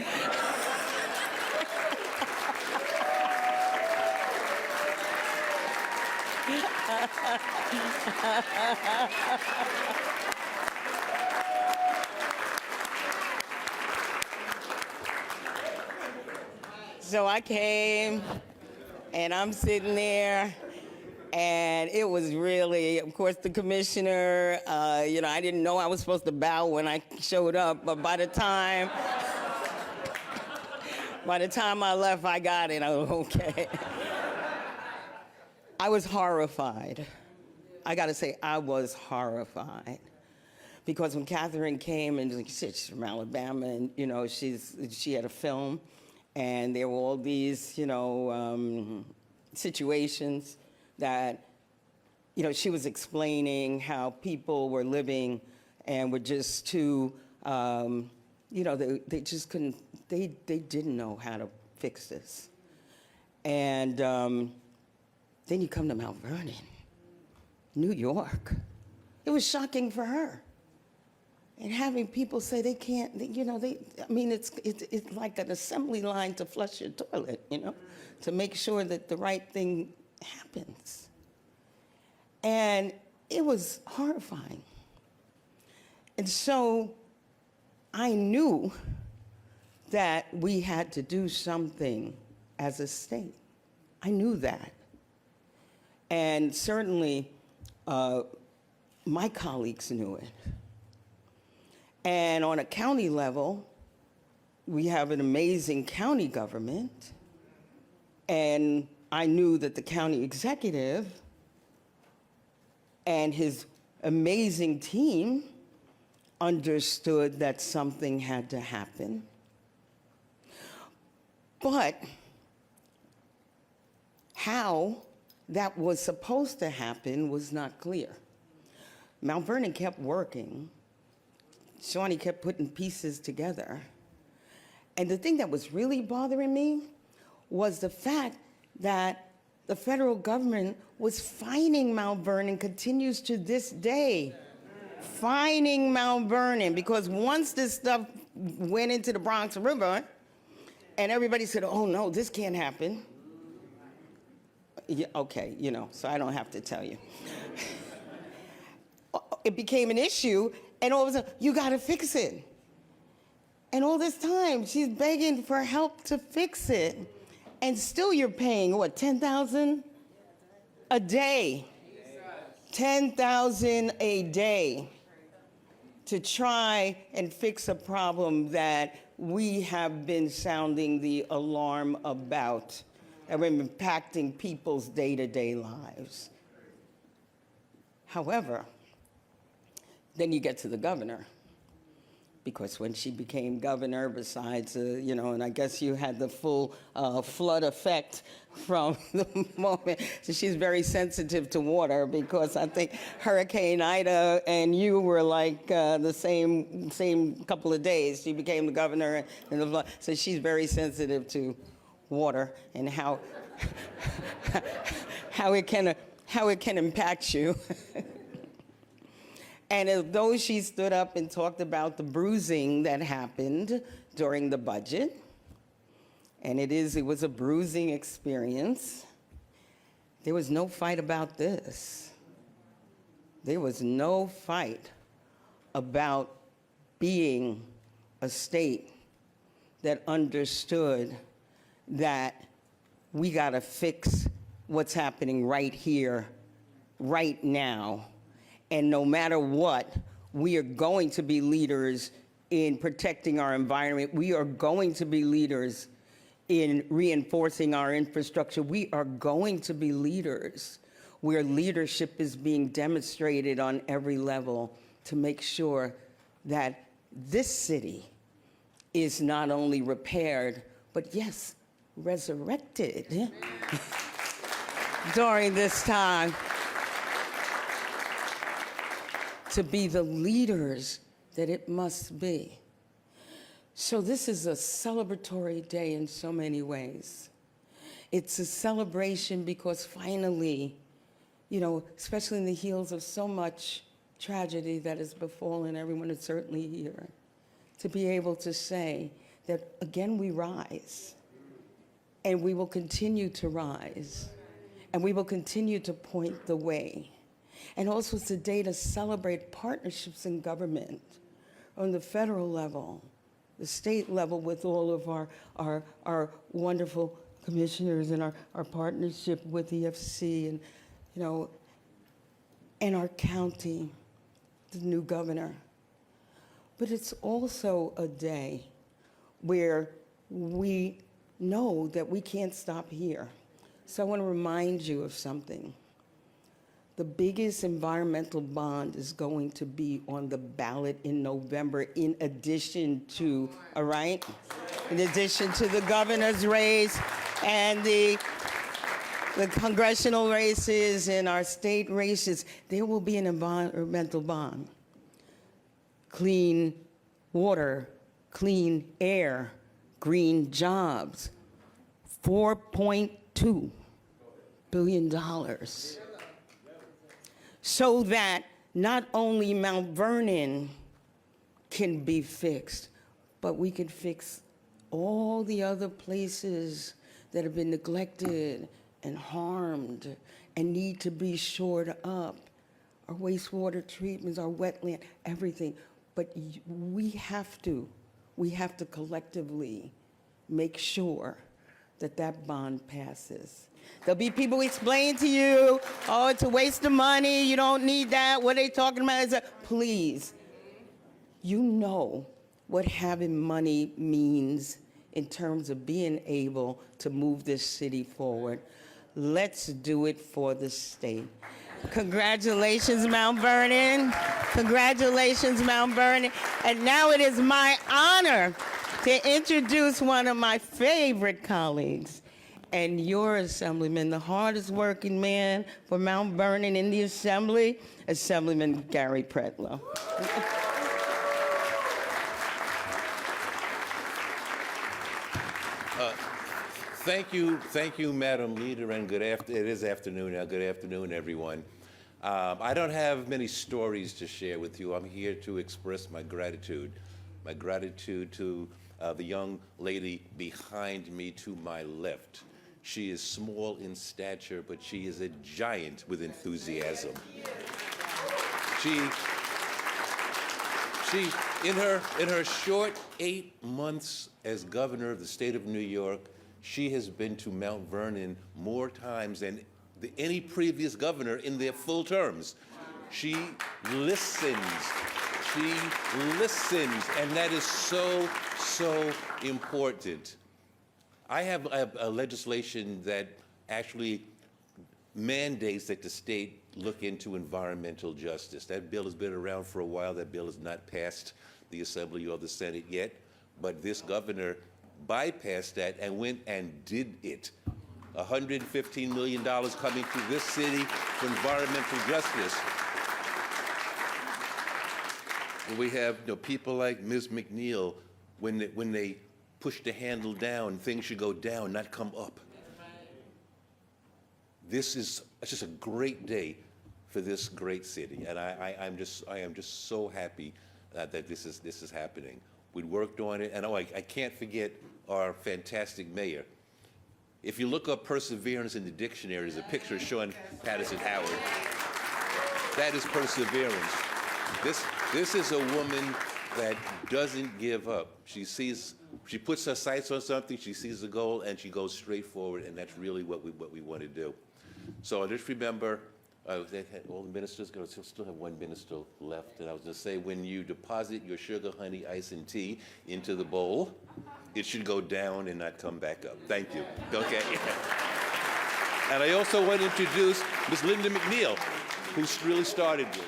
So I came, and I'm sitting there. And it was really, of course, the commissioner, you know, I didn't know I was supposed to bow when I showed up, but by the time I left, I got it. I was okay. I was horrified. I got to say, I was horrified. Because when Catherine came, and she's from Alabama, and, you know, she had a film, and there were all these, you know, situations that, you know, she was explaining how people were living and were just too, you know, they just couldn't, they didn't know how to fix this. And then you come to Mount Vernon, New York. It was shocking for her. And having people say they can't, you know, I mean, it's like an assembly line to flush your toilet, you know, to make sure that the right thing happens. And it was horrifying. And so I knew that we had to do something as a state. I knew that. And certainly my colleagues knew it. And on a county level, we have an amazing county government. And I knew that the county executive and his amazing team understood that something had to happen. But how that was supposed to happen was not clear. Mount Vernon kept working. Shawnee kept putting pieces together. And the thing that was really bothering me was the fact that the federal government was fining Mount Vernon, continues to this day, fining Mount Vernon, because once this stuff went into the Bronx River, and everybody said, oh no, this can't happen. Yeah, okay, so I don't have to tell you. It became an issue, and all of a sudden, you gotta fix it. And all this time, she's begging for help to fix it. And still you're paying, what, $10,000 a day? $10,000 a day to try and fix a problem that we have been sounding the alarm about, that we're impacting people's day-to-day lives. However, then you get to the governor. Because when she became governor, besides, and I guess you had the full flood effect from the moment. So she's very sensitive to water, because I think Hurricane Ida and you were like the same couple of days. She became the governor and the flood. So she's very sensitive to water and how it can impact you. And although she stood up and talked about the bruising that happened during the budget, and it was a bruising experience, there was no fight about this. There was no fight about being a state that understood that we gotta fix what's happening right here, right now. And no matter what, we are going to be leaders in protecting our environment. We are going to be leaders in reinforcing our infrastructure. We are going to be leaders where leadership is being demonstrated on every level to make sure that this city is not only repaired, but yes, resurrected during this time, to be the leaders that it must be. So this is a celebratory day in so many ways. It's a celebration because finally, especially in the heels of so much tragedy that has befallen everyone that's certainly here, to be able to say that again we rise, and we will continue to rise, and we will continue to point the way. And also it's a day to celebrate partnerships in government on the federal level, the state level, with all of our wonderful commissioners and our partnership with EFC and our county, the new governor. But it's also a day where we know that we can't stop here. So I want to remind you of something. The biggest environmental bond is going to be on the ballot in November, in addition to, all right? In addition to the governor's race and the congressional races and our state races, there will be an environmental bond. Clean water, clean air, green jobs, $4.2 billion. So that not only Mount Vernon can be fixed, but we can fix all the other places that have been neglected and harmed and need to be shored up. Our wastewater treatments, our wetland, everything. But we have to collectively make sure that that bond passes. There'll be people explain to you, oh, it's a waste of money, you don't need that, what are they talking about? Please, you know what having money means in terms of being able to move this city forward. Let's do it for the state. Congratulations, Mount Vernon. Congratulations, Mount Vernon. And now it is my honor to introduce one of my favorite colleagues, and your assemblyman, the hardest working man for Mount Vernon in the Assembly, Assemblyman Gary Pretlow.
Thank you, Madam Leader, and it is afternoon now. Good afternoon, everyone. I don't have many stories to share with you. I'm here to express my gratitude to the young lady behind me to my left. She is small in stature, but she is a giant with enthusiasm. In her short 8 months as governor of the state of New York, she has been to Mount Vernon more times than any previous governor in their full terms. She listens, and that is so, so important. I have a legislation that actually mandates that the state look into environmental justice. That bill has been around for a while. That bill has not passed the Assembly or the Senate yet, but this governor bypassed that and went and did it. $115 million coming to this city for environmental justice. We have people like Ms. McNeil, when they push the handle down, things should go down, not come up. It's just a great day for this great city, and I am just so happy that this is happening. We worked on it, and I can't forget our fantastic mayor. If you look up perseverance in the dictionary, there's a picture of Sean Patterson Howard. That is perseverance. This is a woman that doesn't give up. She puts her sights on something, she sees the goal, and she goes straight forward, and that's really what we want to do. So just remember, they had all the ministers, still have one minister left, and I was going to say, when you deposit your sugar, honey, ice, and tea into the bowl, it should go down and not come back up. Thank you. Okay. And I also want to introduce Ms. Linda McNeil, who really started this.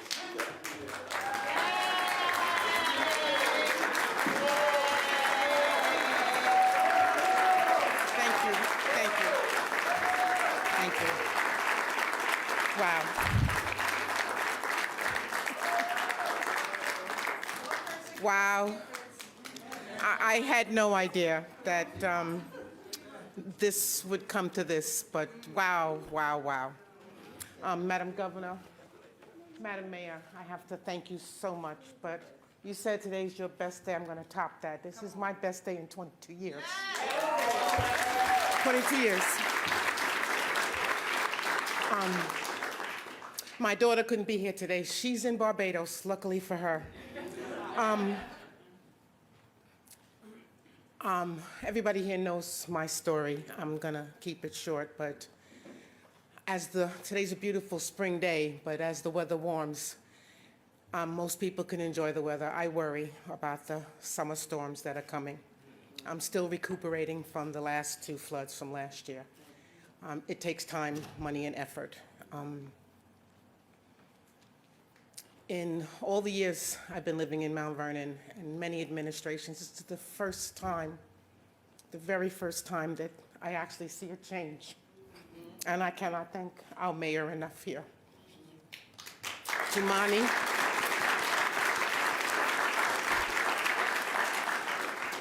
Wow. Wow. I had no idea that this would come to this, but wow, wow, wow. Madam Governor, Madam Mayor, I have to thank you so much, but you said today's your best day. I'm going to top that. This is my best day in 22 years. 22 years. My daughter couldn't be here today. She's in Barbados, luckily for her. Everybody here knows my story. I'm gonna keep it short, but today's a beautiful spring day, but as the weather warms, most people can enjoy the weather. I worry about the summer storms that are coming. I'm still recuperating from the last 2 floods from last year. It takes time, money, and effort. In all the years I've been living in Mount Vernon and many administrations, this is the first time, the very first time that I actually see a change. And I cannot thank our mayor enough here. Jumani.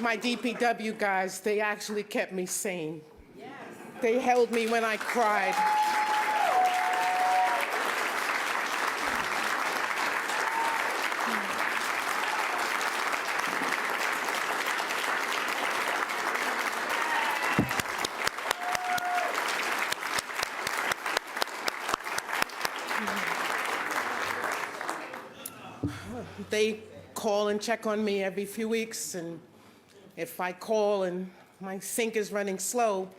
My DPW guys, they actually kept me sane. Yes. They held me when I cried. They call and check on me every few weeks, and if I call and my sink is running slow,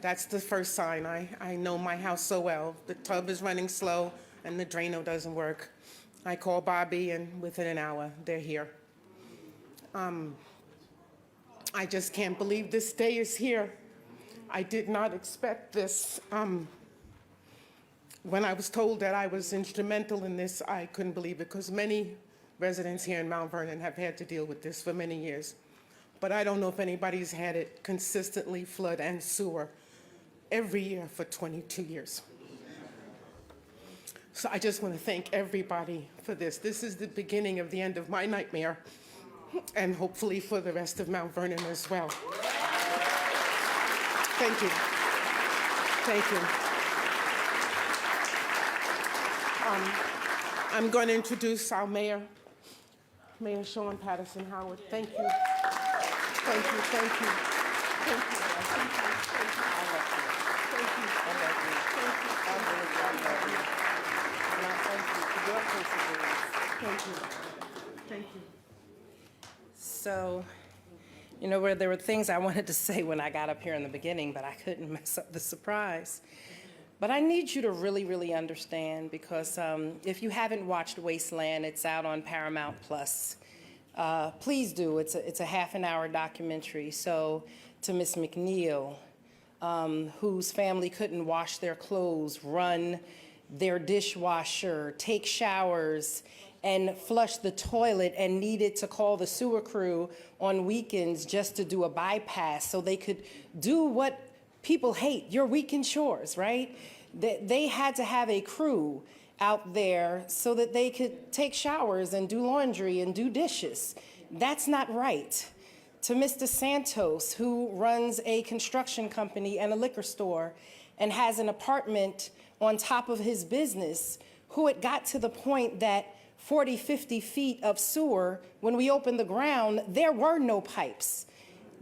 that's the first sign. I know my house so well. The tub is running slow and the Drano doesn't work. I call Bobby, and within an hour, they're here. I just can't believe this day is here. I did not expect this. When I was told that I was instrumental in this, I couldn't believe it, because many residents here in Mount Vernon have had to deal with this for many years. But I don't know if anybody's had it consistently, flood and sewer.
every year for 22 years. So I just want to thank everybody for this. This is the beginning of the end of my nightmare, and hopefully for the rest of Mount Vernon as well. Thank you. Thank you. I'm going to introduce our mayor, Mayor Sean Patterson Howard. Thank you. Thank you, thank you. Thank you. Thank you. Thank you. I love you. Thank you. I really love you. And I thank you for your perseverance. Thank you. Thank you.
So, you know, where there were things I wanted to say when I got up here in the beginning, but I couldn't mess up the surprise. But I need you to really, really understand, because if you haven't watched Wasteland, it's out on Paramount Plus. Please do. It's a half-an-hour documentary. So to Miss McNeil, whose family couldn't wash their clothes, run their dishwasher, take showers, and flush the toilet, and needed to call the sewer crew on weekends just to do a bypass so they could do what people hate, your weekend chores, right? They had to have a crew out there so that they could take showers and do laundry and do dishes. That's not right. To Mr. Santos, who runs a construction company and a liquor store and has an apartment on top of his business, who it got to the point that 40, 50 feet of sewer, when we opened the ground, there were no pipes.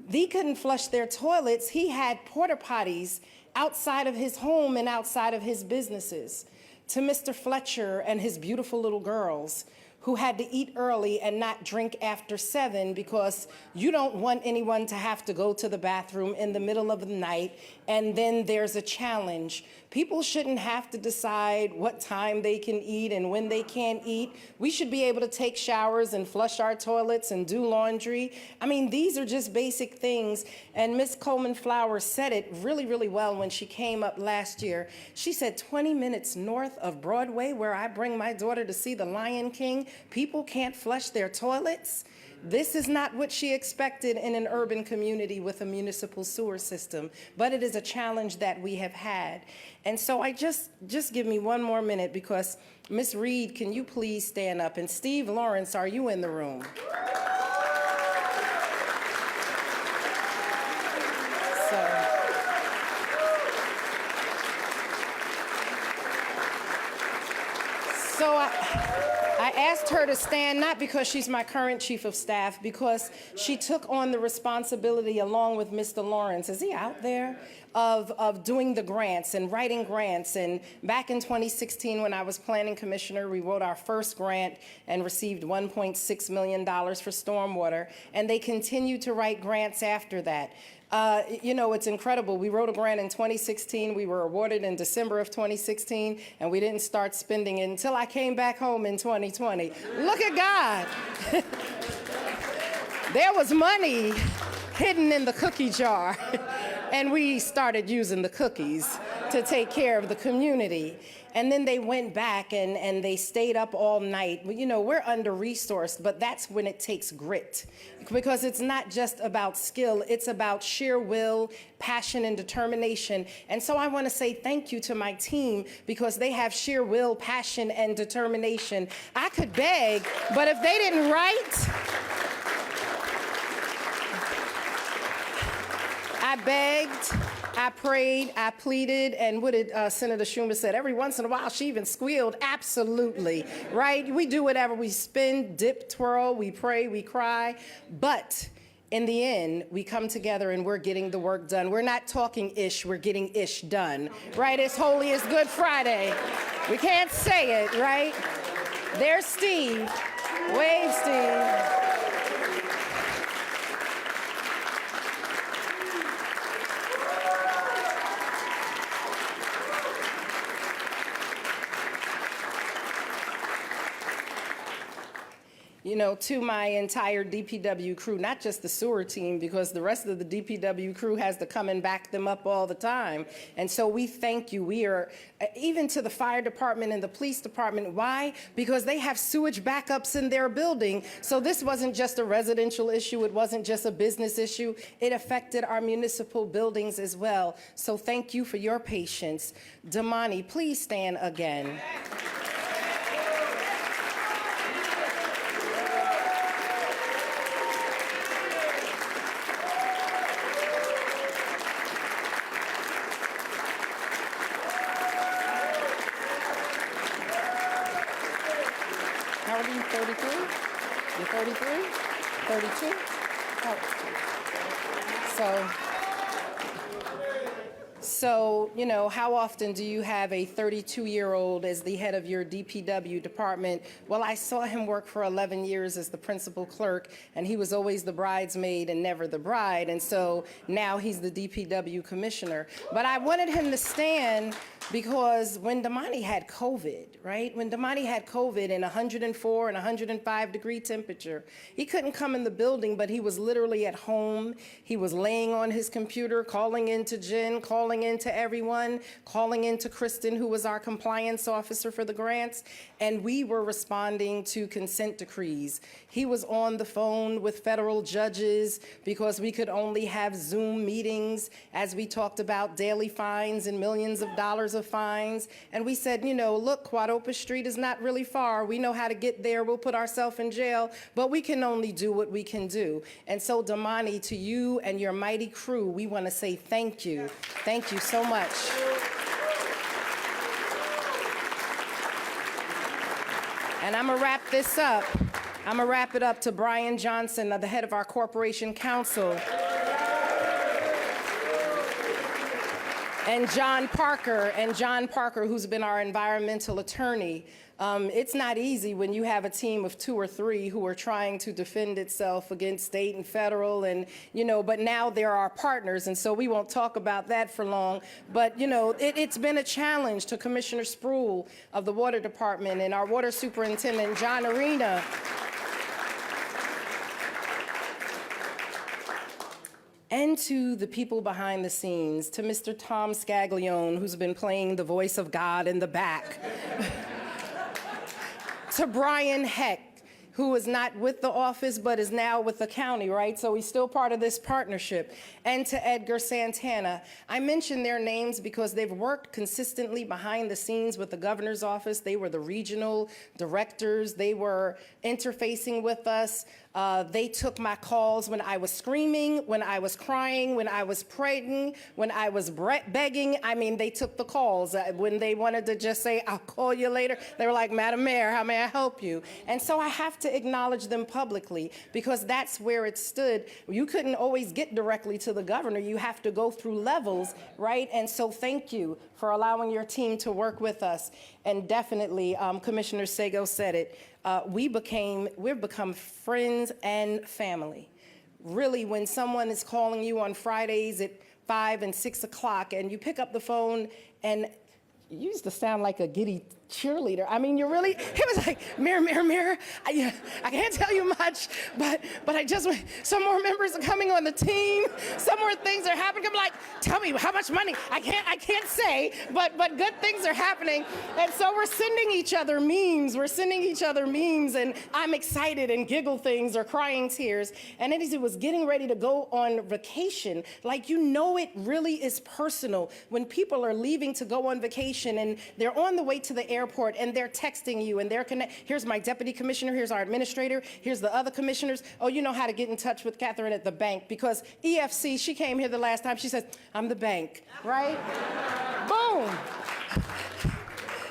They couldn't flush their toilets. He had porta potties outside of his home and outside of his businesses. To Mr. Fletcher and his beautiful little girls, who had to eat early and not drink after 7 because you don't want anyone to have to go to the bathroom in the middle of the night and then there's a challenge. People shouldn't have to decide what time they can eat and when they can't eat. We should be able to take showers and flush our toilets and do laundry. I mean, these are just basic things. And Ms. Coleman Flowers said it really, really well when she came up last year. She said 20 minutes north of Broadway, where I bring my daughter to see The Lion King, people can't flush their toilets. This is not what she expected in an urban community with a municipal sewer system, but it is a challenge that we have had. And so I just give me one more minute, because Ms. Reed, can you please stand up? And Steve Lawrence, are you in the room? So I asked her to stand, not because she's my current chief of staff, because she took on the responsibility, along with Mr. Lawrence, is he out there, of doing the grants and writing grants. And back in 2016, when I was planning commissioner, we wrote our first grant and received $1.6 million for stormwater, and they continue to write grants after that. You know, it's incredible. We wrote a grant in 2016. We were awarded in December of 2016, and we didn't start spending it until I came back home in 2020. Look at God. There was money hidden in the cookie jar, and we started using the cookies to take care of the community. And then they went back and they stayed up all night. You know, we're under-resourced, but that's when it takes grit. Because it's not just about skill, it's about sheer will, passion, and determination. And so I want to say thank you to my team, because they have sheer will, passion, and determination. I could beg, but if they didn't write, I begged, I prayed, I pleaded, and what did Senator Schumer said? Every once in a while, she even squealed. Absolutely, right? We do whatever. We spin, dip, twirl, we pray, we cry. But in the end, we come together and we're getting the work done. We're not talking ish, we're getting ish done, right? As holy as Good Friday. We can't say it, right? There's Steve. Wave, Steve. to my entire DPW crew, not just the sewer team, because the rest of the DPW crew has to come and back them up all the time. And so we thank you. We are, even to the fire department and the police department. Why? Because they have sewage backups in their building. So this wasn't just a residential issue. It wasn't just a business issue. It affected our municipal buildings as well. So thank you for your patience. Damani, please stand again. How old are you, 33? You're 33? 32? Oh. So, how often do you have a 32-year-old as the head of your DPW department? Well, I saw him work for 11 years as the principal clerk, and he was always the bridesmaid and never the bride, and so now he's the DPW commissioner. But I wanted him to stand because when Damani had COVID, right? When Damani had COVID in 104 and 105 degree temperature, he couldn't come in the building, but he was literally at home. He was laying on his computer, calling into Jen, calling into everyone, calling into Kristen, who was our compliance officer for the grants, and we were responding to consent decrees. He was on the phone with federal judges because we could only have Zoom meetings as we talked about daily fines and millions of dollars of fines. And we said, look, Quadopa Street is not really far. We know how to get there. We'll put ourselves in jail, but we can only do what we can do. And so, Damani, to you and your mighty crew, we want to say thank you. Thank you so much. And I'm going to wrap this up. I'm going to wrap it up to Brian Johnson, the head of our corporation council. And John Parker, who's been our environmental attorney. It's not easy when you have a team of 2 or 3 who are trying to defend itself against state and federal, and but now they're our partners, and so we won't talk about that for long. But it's been a challenge to Commissioner Spruill of the Water Department and our water superintendent, John Arena. And to the people behind the scenes, to Mr. Tom Scaglione, who's been playing the voice of God in the back. To Brian Heck, who is not with the office but is now with the county, right? So he's still part of this partnership. And to Edgar Santana. I mention their names because they've worked consistently behind the scenes with the governor's office. They were the regional directors. They were interfacing with us. They took my calls when I was screaming, when I was crying, when I was praying, when I was begging. I mean, they took the calls. When they wanted to just say, I'll call you later, they were like, Madam Mayor, how may I help you? And so I have to acknowledge them publicly because that's where it stood. You couldn't always get directly to the governor. You have to go through levels, right? And so thank you for allowing your team to work with us. And definitely, Commissioner Sego said it, we've become friends and family. Really, when someone is calling you on Fridays at 5 and 6 o'clock and you pick up the phone and you used to sound like a giddy cheerleader. I mean, it was like, Mayor, I can't tell you much, but I just, some more members are coming on the team, some more things are happening. I'm like, tell me how much money. I can't say, but good things are happening. And so we're sending each other memes, and I'm excited and giggle things or crying tears. And then as he was getting ready to go on vacation, like, it really is personal when people are leaving to go on vacation and they're on the way to the airport and they're texting you and here's my deputy commissioner, here's our administrator, here's the other commissioners. Oh, you know how to get in touch with Catherine at the bank because EFC, she came here the last time, she says, I'm the bank, right? Boom.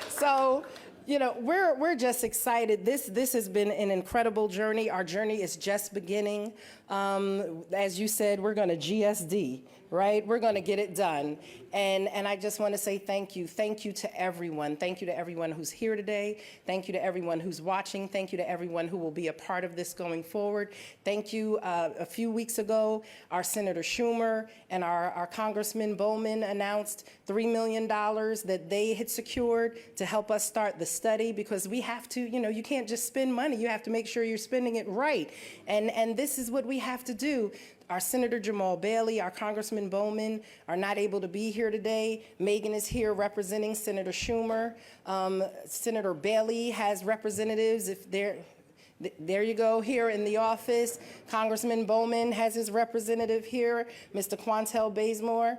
So, we're just excited. This has been an incredible journey. Our journey is just beginning. As you said, we're going to GSD. right? We're going to get it done. And I just want to say thank you. Thank you to everyone. Thank you to everyone who's here today. Thank you to everyone who's watching. Thank you to everyone who will be a part of this going forward. Thank you. A few weeks ago, our Senator Schumer and our Congressman Bowman announced $3 million that they had secured to help us start the study, because we have to, you can't just spend money. You have to make sure you're spending it right. And this is what we have to do. Our Senator Jamal Bailey, our Congressman Bowman are not able to be here today. Megan is here representing Senator Schumer. Senator Bailey has representatives if they're there you go, here in the office. Congressman Bowman has his representative here, Mr. Quantel Bazemore.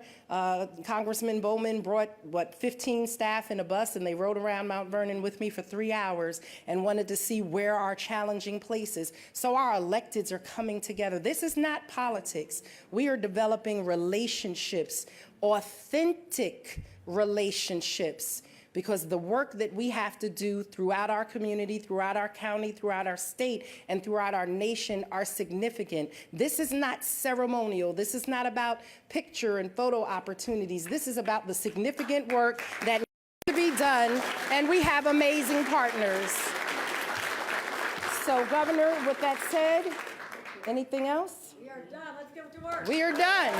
Congressman Bowman brought, 15 staff in a bus, and they rode around Mount Vernon with me for 3 hours and wanted to see where our challenging places. So our electeds are coming together. This is not politics. We are developing relationships, authentic relationships, because the work that we have to do throughout our community, throughout our county, throughout our state, and throughout our nation are significant. This is not ceremonial. This is not about picture and photo opportunities. This is about the significant work that needs to be done, and we have amazing partners. So, Governor, with that said, anything else?
We are done. Let's get to work.
We are done.